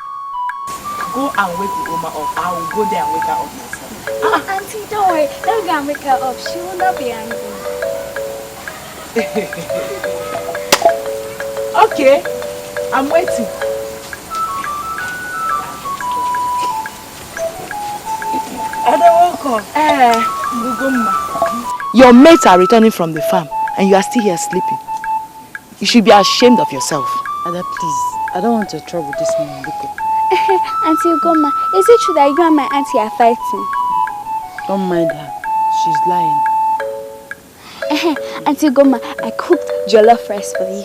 Go and wake Ugomma up. I will go there and wake her up myself. Auntie, don't worry. Let me go and wake her up. She will not be angry. Okay. I'm waiting. Ugomma. Your mates are returning from the farm and you are still here sleeping. You should be ashamed of yourself. Ada, please. I don't want to trouble this morning, Biko. Auntie Ugomma, is it true that you and my auntie are fighting? Don't mind her. She's lying. Auntie Ugomma, I cooked jollof rice for you.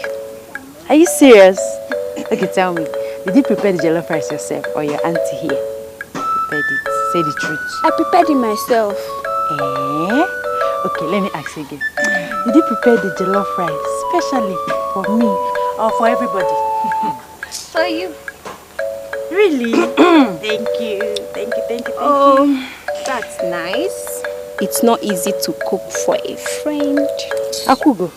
Are you serious? Okay, tell me. Did you prepare the jollof rice yourself or your auntie here prepared it? Say the truth. I prepared it myself. Okay, let me ask you again. Did you prepare the jollof rice specially for me or for everybody? For you. Really? Thank you. Oh, that's nice. It's not easy to cook for a friend. Akwaugo,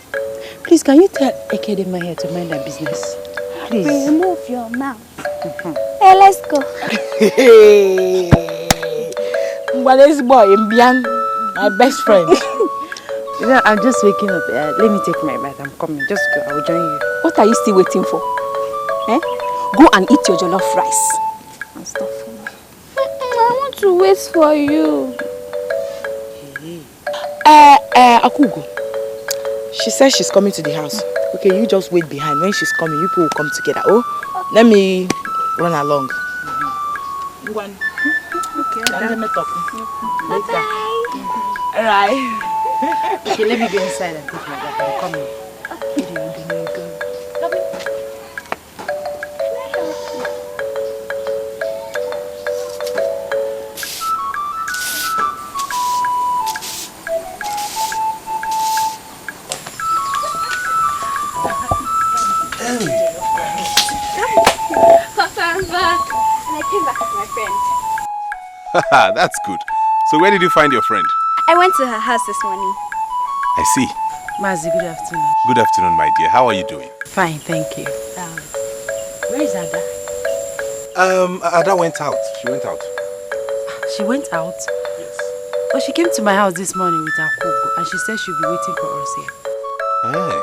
please can you tell Ekede here to mind her business? Please. Remove your mouth. Hey, let's go. What is boy Mbian, my best friend? You know, I'm just waking up. Let me take my bath. I'm coming. Just go. I will join you. What are you still waiting for? Go and eat your jollof rice. And stuff for me. I want to wait for you. Akwaugo. She says she's coming to the house. Okay, you just wait behind. When she's coming, you people will come together. Oh, let me run along. Okay. Let me talk. Bye-bye. Alright. Okay, let me go inside and take my bath. I'm coming. I'm back. And I came back with my friend. That's good. So where did you find your friend? I went to her house this morning. I see. Mazi, good afternoon. Good afternoon, my dear. How are you doing? Fine, thank you. Where is Ada? Ada went out. She went out. She went out? Yes. But she came to my house this morning with Akwaugo and she said she'll be waiting for us here. Hey.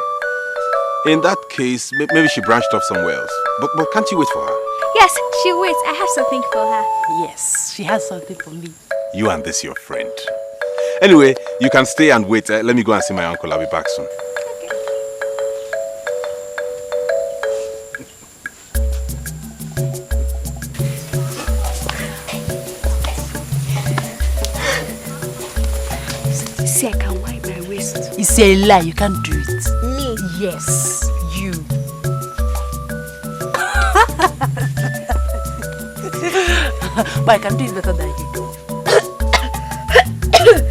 In that case, maybe she branched off somewhere else. But can't you wait for her? Yes, she waits. I have something for her. Yes, she has something for me. You and this your friend. Anyway, you can stay and wait. Let me go and see my uncle. I'll be back soon. See, I can wipe my waist. It's a lie, you can't do it. Me? Yes, you. But I can do it better than you do.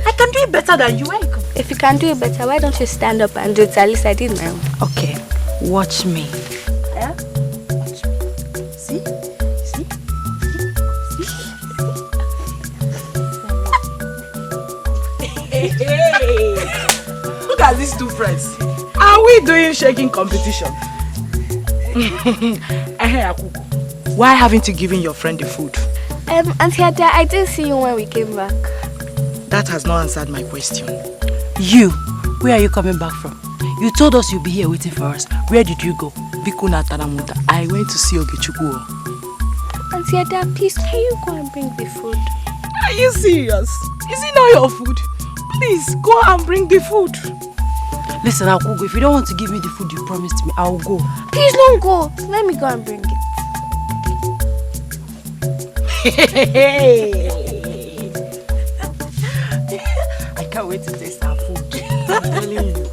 I can do it better than you. Where you come from? If you can do it better, why don't you stand up and do it? At least I did my own. Okay, watch me. Yeah? Watch me. See? See? Hey! Look at these two friends. Are we doing shaking competition? Why haven't you given your friend the food? Auntie Ada, I didn't see you when we came back. That has not answered my question. You, where are you coming back from? You told us you'd be here waiting for us. Where did you go? I went to see Okechukwu. Auntie Ada, please, can you go and bring the food? Are you serious? Is it not your food? Please, go and bring the food. Listen, Akwaugo, if you don't want to give me the food you promised me, I'll go. Please don't go. Let me go and bring it. I can't wait to taste our food. I'm telling you.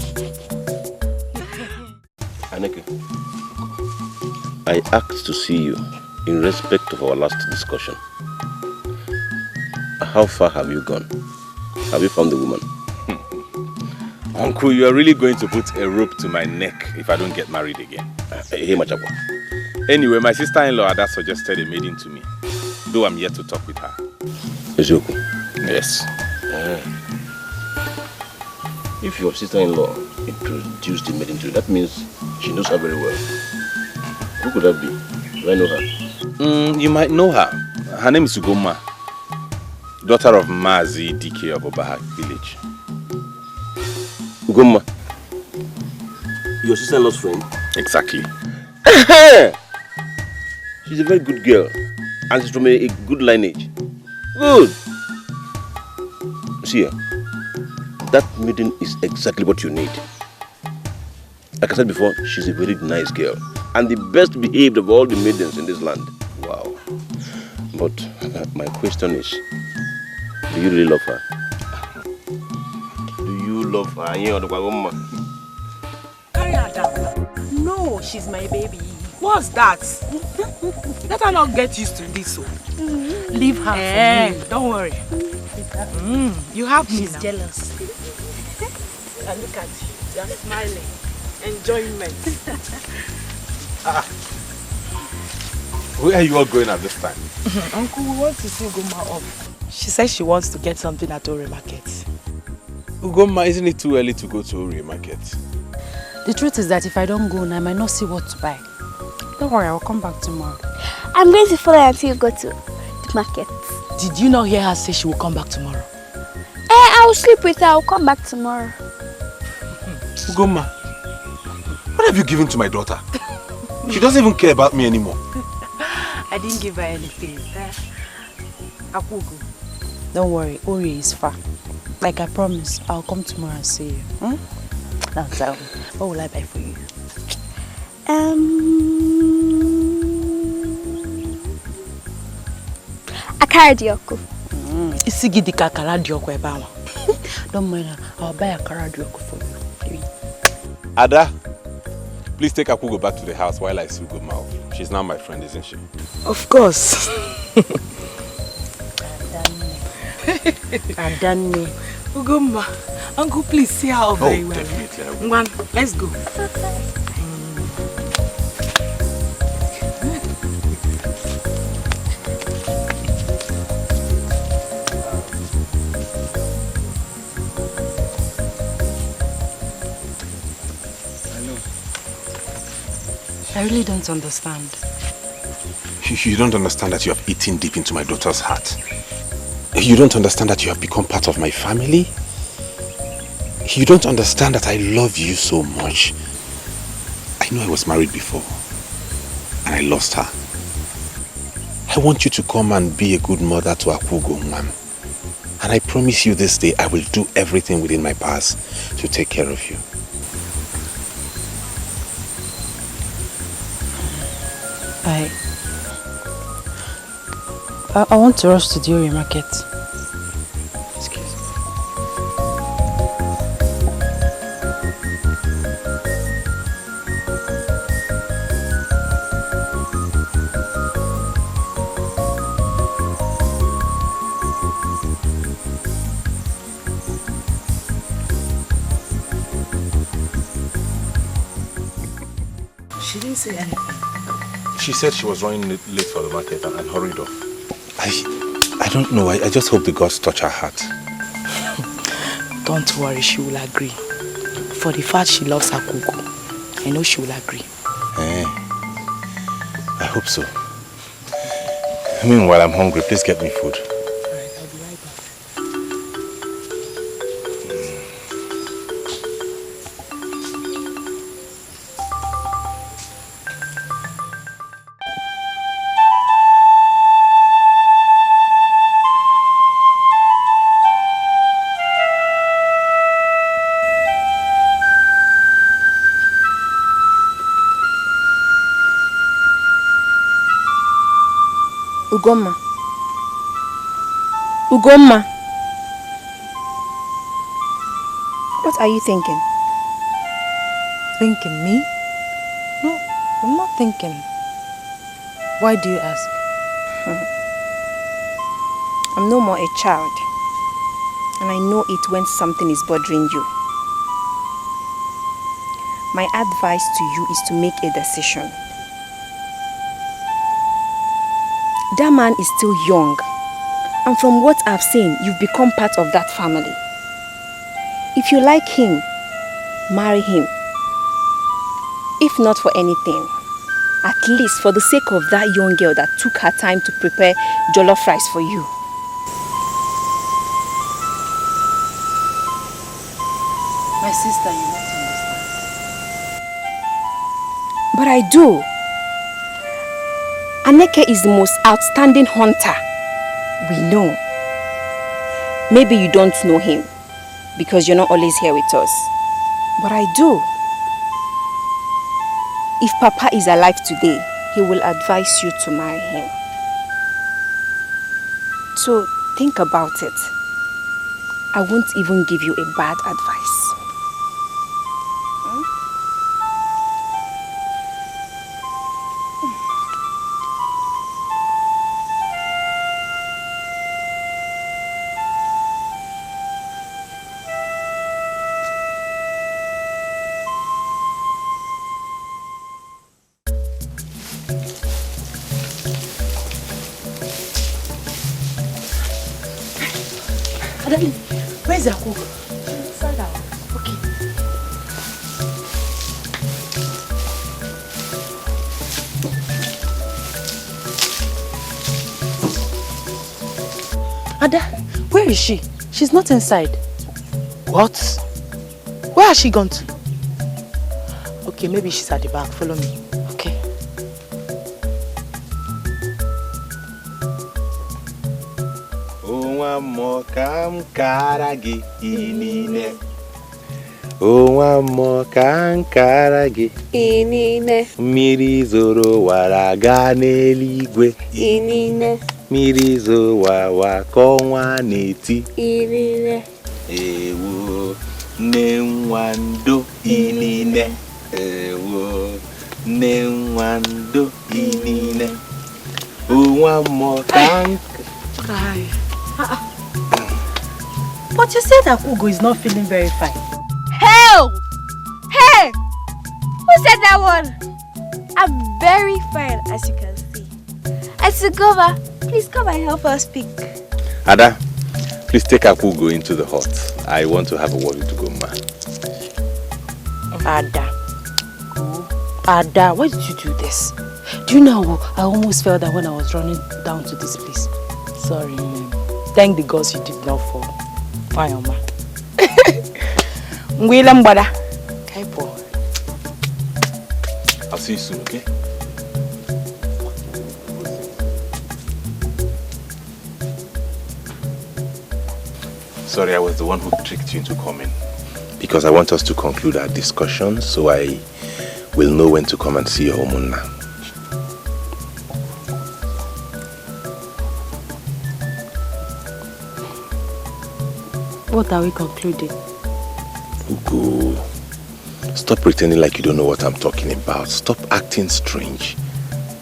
Aneke, I asked to see you in respect of our last discussion. How far have you gone? Have you found the woman? Uncle, you are really going to put a rope to my neck if I don't get married again. Hey, Machakwa. Anyway, my sister-in-law Ada suggested a maiden to me, though I'm yet to talk with her. Eziokwu? Yes. If your sister-in-law introduced the maiden to you, that means she knows her very well. Who could that be? Do I know her? You might know her. Her name is Ugomma, daughter of Mazi DK of Obahak village. Ugomma? Your sister-in-law's friend? Exactly. She's a very good girl, and she's from a good lineage. Good. See, that maiden is exactly what you need. Like I said before, she's a very nice girl, and the best behaved of all the maidens in this land. Wow. But my question is, do you really love her? Do you love her? Carry her down. No, she's my baby. What's that? Let her not get used to this. Leave her for me. Don't worry. You have me. She's now. jealous. And look at you. You're smiling. Enjoyment. Where are you all going at this time? Uncle, we want to see Ugomma off. She says she wants to get something at Ore Market. Ugomma, isn't it too early to go to Ore Market? The truth is that if I don't go, I might not see what to buy. Don't worry, I'll come back tomorrow. I'm going to follow her until you go to the market. Did you not hear her say she will come back tomorrow? I'll sleep with her. I'll come back tomorrow. Ugomma, what have you given to my daughter? She doesn't even care about me anymore. I didn't give her anything. Akwaugo, don't worry, Ori is far. Like I promised, I'll come tomorrow and see you. Now tell me, what will I buy for you? Akara dioko. Isigidika akara dioko ebawa. Don't mind her, I'll buy akara dioko for you. Ada, please take Akwaugo back to the house while I see Ugomma off. She's now my friend, isn't she? Of course. Adani. Ugomma, Uncle, please see her very well. Definitely. I will. One, let's go. I really don't understand. You don't understand that you have eaten deep into my daughter's heart. You don't understand that you have become part of my family. You don't understand that I love you so much. I know I was married before, and I lost her. I want you to come and be a good mother to Akwaugo, ma'am. And I promise you this day, I will do everything within my powers to take care of you. I want to rush to the Ore Market. Excuse me. say anything. She said she was running late for the market and hurried off. I don't know. I just hope the gods touch her heart. Don't worry, she will agree. For the fact she loves Akwaugo, I know she will agree. I hope so. Meanwhile, I'm hungry. Please get me food. Alright, I'll be right back. Ugomma. Ugomma. What are you thinking? Thinking me? No, I'm not thinking. Why do you ask? I'm no more a child. And I know it when something is bothering you. My advice to you is to make a decision. That man is still young. And from what I've seen, you've become part of that family. If you like him, marry him. If not for anything, at least for the sake of that young girl that took her time to prepare jollof rice for you. My sister, you don't understand. But I do. Aneke is the most outstanding hunter we know. Maybe you don't know him because you're not always here with us. But I do. If Papa is alive today, he will advise you to marry him. So think about it. I won't even give you a bad advice. Where's Akwaugo? Sit down. Okay. Ada, where is she? She's not inside. What? Where has she gone to? Okay, maybe she's at the back. Follow me. Okay. Onwa mo kam karagi inine. Onwa mo kam karagi inine. Mmiri zoro waraga n'eluigwe Inine. Mmiri zowawa kọnwa n'eti Inine. Ewo nne nwando inine. Ewo nne nwando inine. Onwa mo kam. But you said that Ugo is not feeling very fine. Hell! Hey! Who said that one? I'm very fine, as you can see. Ugomma, please come and help us speak. Ada, please take Akwaugo into the hut. I want to have a word with Ugomma. Ada, why did you do this? Do you know I almost fell down when I was running down to this place? Sorry. Thank the gods you did not fall. Fine, Oma. I'll see you soon, okay? Sorry, I was the one who tricked you into coming. Because I want us to conclude our discussion, so I will know when to come and see your Umunna. What are we concluding? Ugo, stop pretending like you don't know what I'm talking about. Stop acting strange.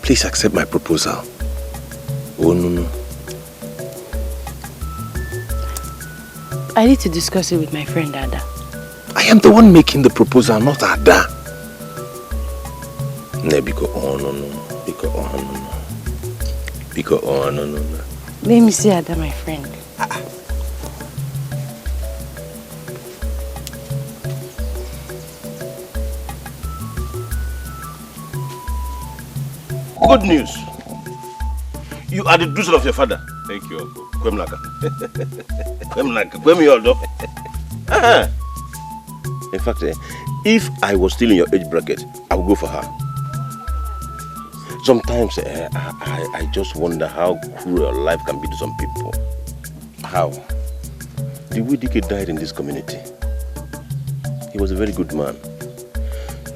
Please accept my proposal. Oh, no. I need to discuss it with my friend Ada. I am the one making the proposal, not Ada. No, because no. Let me see Ada, my friend. Good news. You are the daughter of your father. Thank you, Uncle. Kwemlaka. In fact, if I was still in your age bracket, I would go for her. Sometimes I just wonder how cruel life can be to some people. How? The way Dike died in this community. He was a very good man.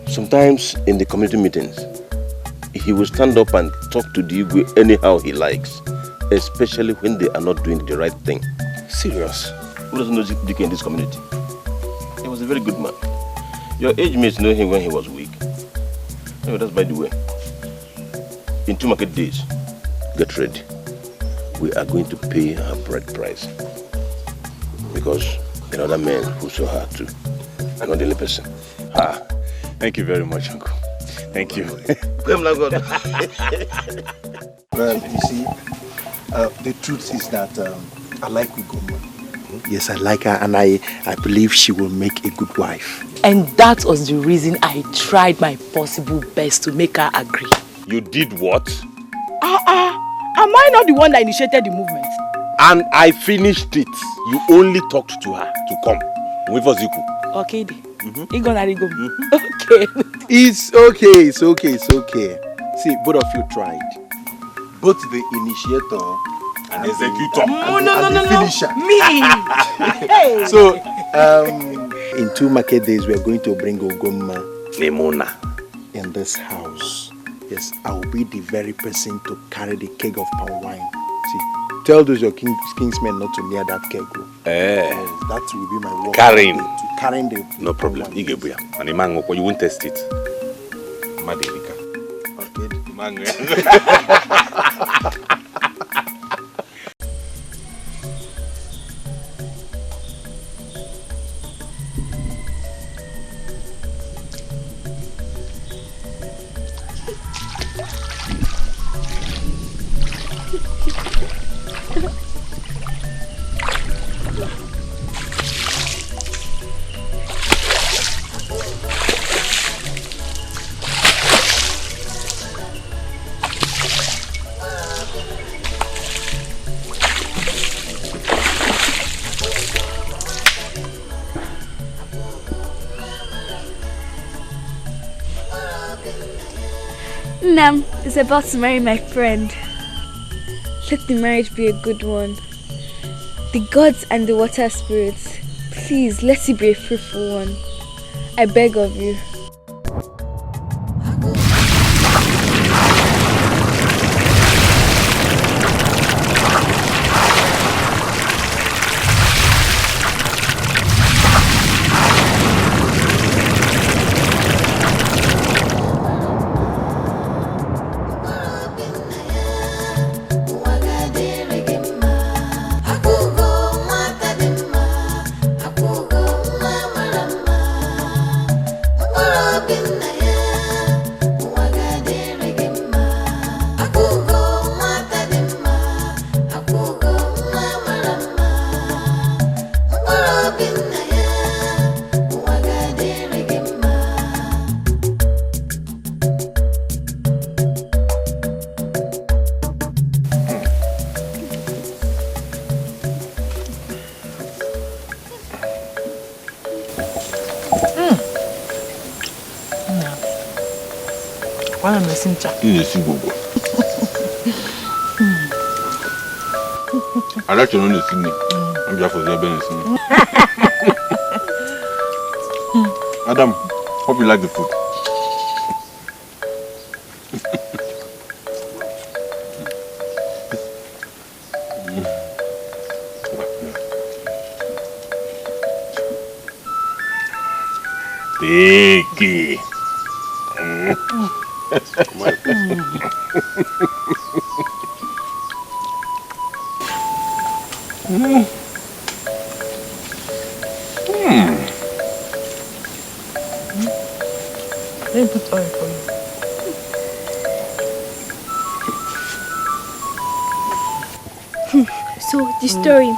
Sometimes in the community meetings, he will stand up and talk to the Igwe anyhow he likes, especially when they are not doing the right thing. Serious? Who doesn't know Dike in this community? He was a very good man. Your age mates know him when he was weak. Anyway, that's by the way. In 2 market days, get ready. We are going to pay her bride price. Because another man who saw her too. I'm not the only person. Thank you very much, Uncle. Thank you. Well, you see, the truth is that I like Ugomma. Yes, I like her, and I believe she will make a good wife. And that was the reason I tried my possible best to make her agree. You did what? Am I not the one that initiated the movement? And I finished it. You only talked to her to come. Okay. Okay. Okay. It's okay. See, both of you tried. Both the initiator and executor. And the finisher. Me! Hey. So, in 2 market days, we are going to bring Ugomma in this house. Yes, I will be the very person to carry the keg of palm wine. See, tell those your kingsmen not to near that keg. Yes, that will be my work. Carrying the... No problem. You won't test it. Nam is about to marry my friend. Let the marriage be a good one. The gods and the water spirits, please let it be a fruitful one. I beg of you. I like to know the singing. I'm just for the singing. Adam, hope you like the food. Tiki. Let me put oil for you. So the story,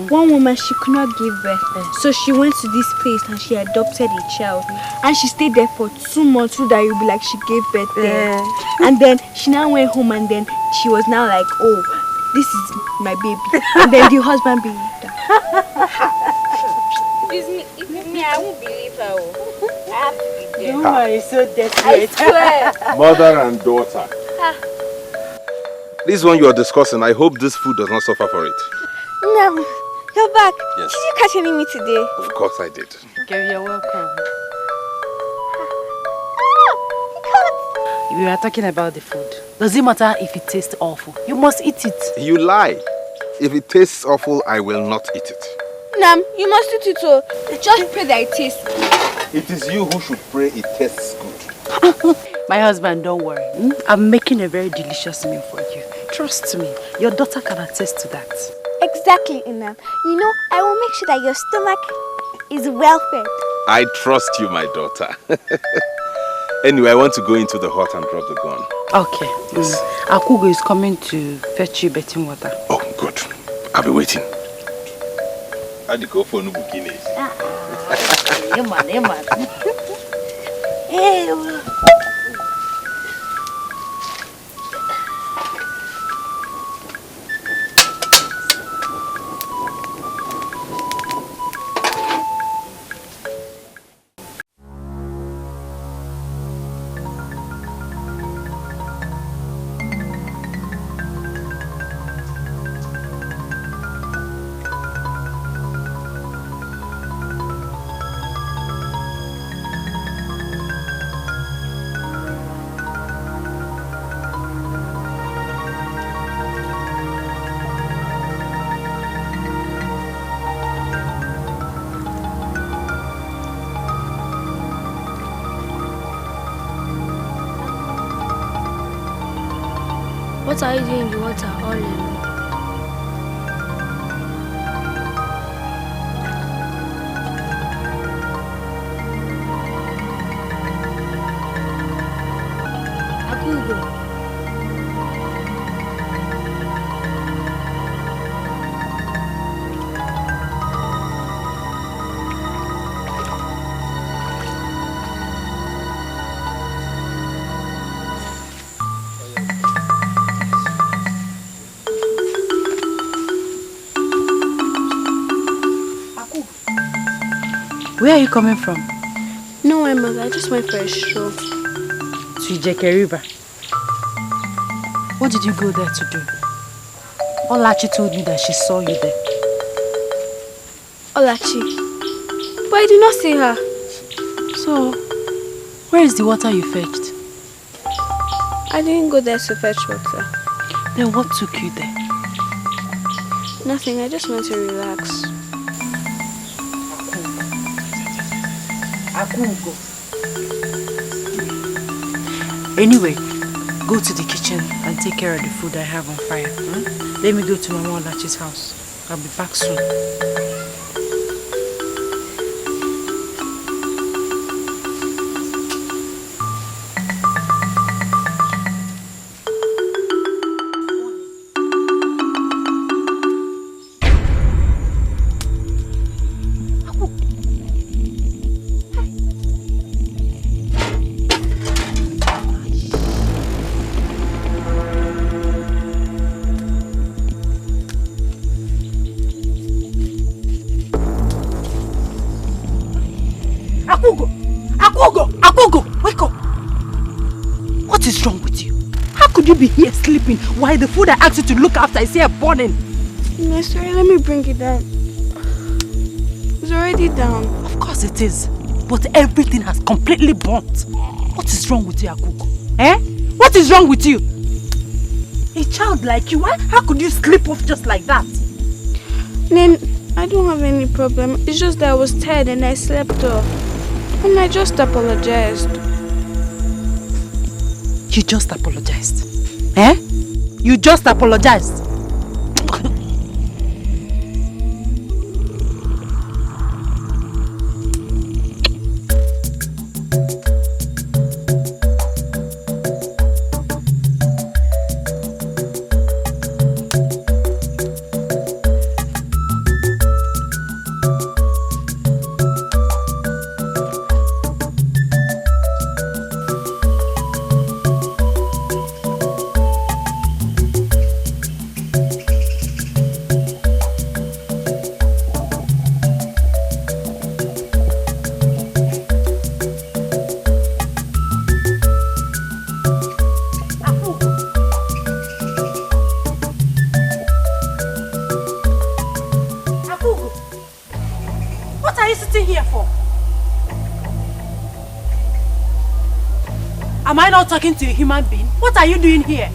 one woman, she could not give birth, so she went to this place and she adopted a child, and she stayed there for 2 months so that it would be like she gave birth there. And then she now went home, and then she was now like, oh, this is my baby. And then the husband believed her. If me, I won't believe her. I have to be there. The woman is so desperate. I swear. Mother and daughter. This one you are discussing, I hope this food does not suffer for it. No, you're back. Yes. Did you catch any meat today? Of course I did. Girl, you're welcome. We are talking about the food. Does it matter if it tastes awful? You must eat it. You lie. If it tastes awful, I will not eat it. Nam, you must eat it all. Just pray that it tastes good. It is you who should pray it tastes good. My husband, don't worry. I'm making a very delicious meal for you. Trust me, your daughter can attest to that. Exactly, Nam. You know, I will make sure that your stomach is well fed. I trust you, my daughter. Anyway, I want to go into the hut and drop the gun. Okay. Yes. Akwaugo is coming to fetch you bathing water. Oh, good. I'll be waiting. I'll go for Nubukine. Hey, What are you doing in the water all alone? Akwaugo. Where are you coming from? No, mother. I just went for a stroll. To Ijeke River. What did you go there to do? Olachi told me that she saw you there. Olachi? But I did not see her. So, where is the water you fetched? I didn't go there to fetch water. Then what took you there? Nothing. I just went to relax. Akwaugo. Anyway, go to the kitchen and take care of the food I have on fire. Let me go to Mama Olachi's house. I'll be back soon. Be here sleeping while the food I asked you to look after is here burning. No, sorry, let me bring it down. It's already down. Of course it is. But everything has completely burnt. What is wrong with you, Akwaugo? Eh? What is wrong with you? A child like you, how could you sleep off just like that? Then I don't have any problem. It's just that I was tired and I slept off. And I just apologized. You just apologized? Eh? You just apologized? sitting here for? Am I not talking to a human being? What are you doing here?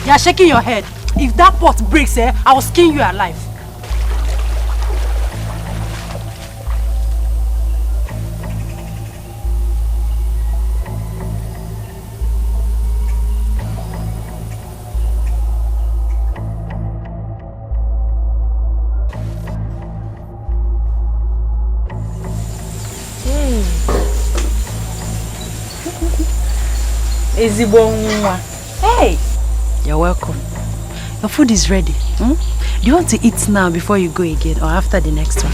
You are shaking your head. If that pot breaks, I will skin you alive. Hey! You're welcome. Your food is ready. Do you want to eat now before you go again or after the next one?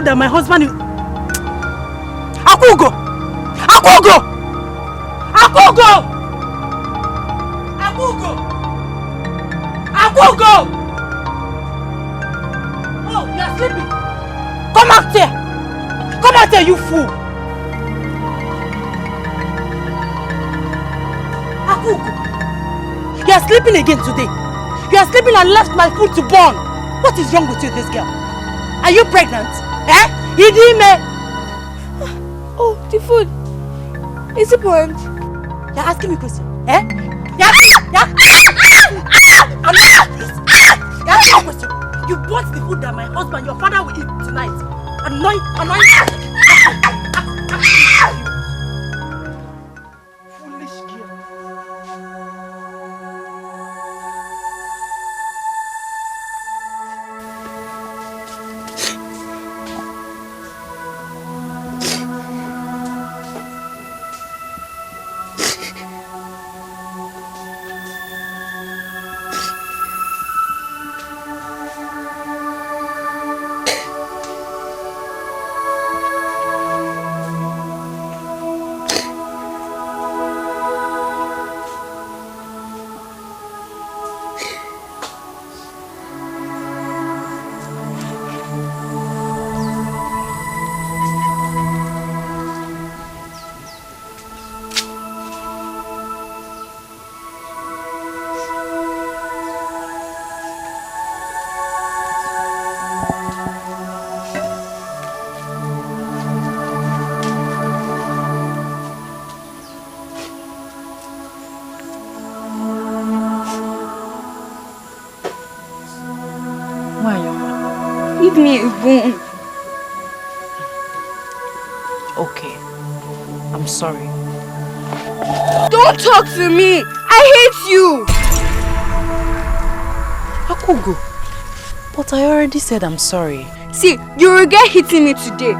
That my husband is... Akwaugo! Akwaugo! Akwaugo! Akwaugo! Akwaugo! Oh, you are sleeping. Come out here! Come out here, you fool! Akwaugo! You are sleeping again today. You are sleeping and left my food to burn. What is wrong with you, this girl? Are you pregnant? Oh, the food. Is it burnt? You're asking me questions. You bought the food that my husband, your father, will eat tonight. Annoying. Foolish girl. Give me a bone. Okay. I'm sorry. Don't talk to me. I hate you. Akwaugo. But I already said I'm sorry. See, you will regret hitting me today.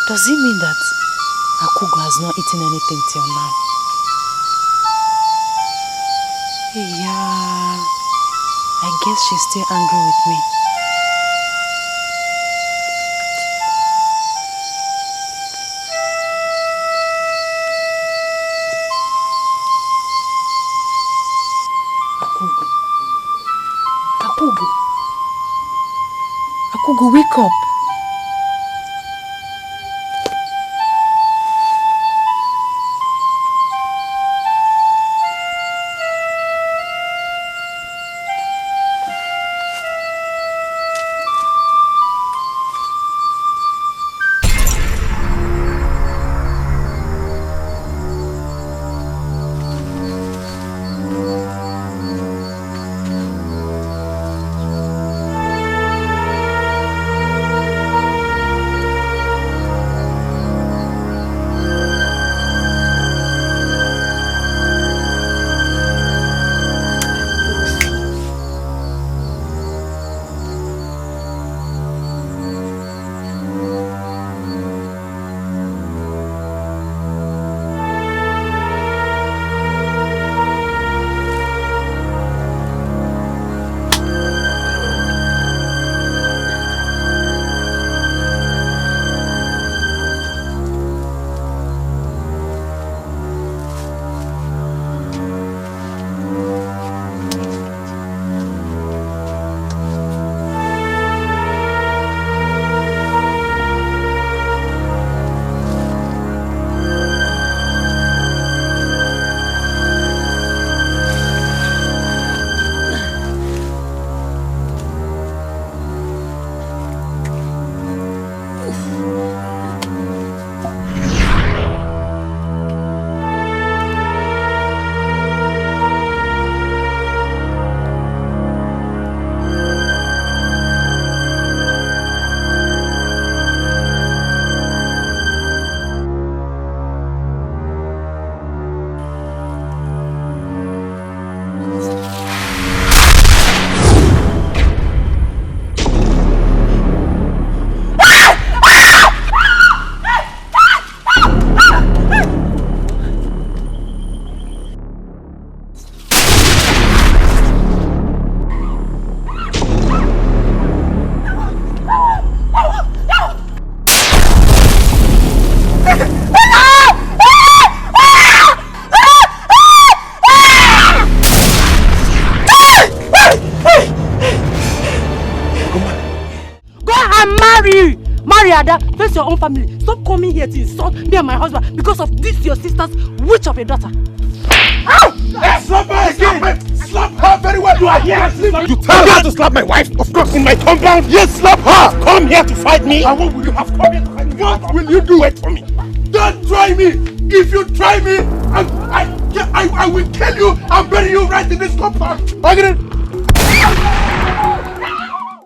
Does it mean that Akwaugo has not eaten anything till now? Yeah, I guess she's still angry with me. Akwaugo, wake up. Face your own family. Stop coming here to insult me and my husband because of this your sister's witch of a daughter. Hey, slap her again! Slap her very well! You are here! You tell her to slap my wife? Of course, in my compound? Yes, slap her! Come here to fight me! And what will you have come here to fight me? What will you do? Wait for me! Don't try me! If you try me, I will kill you and bury you right in this compound!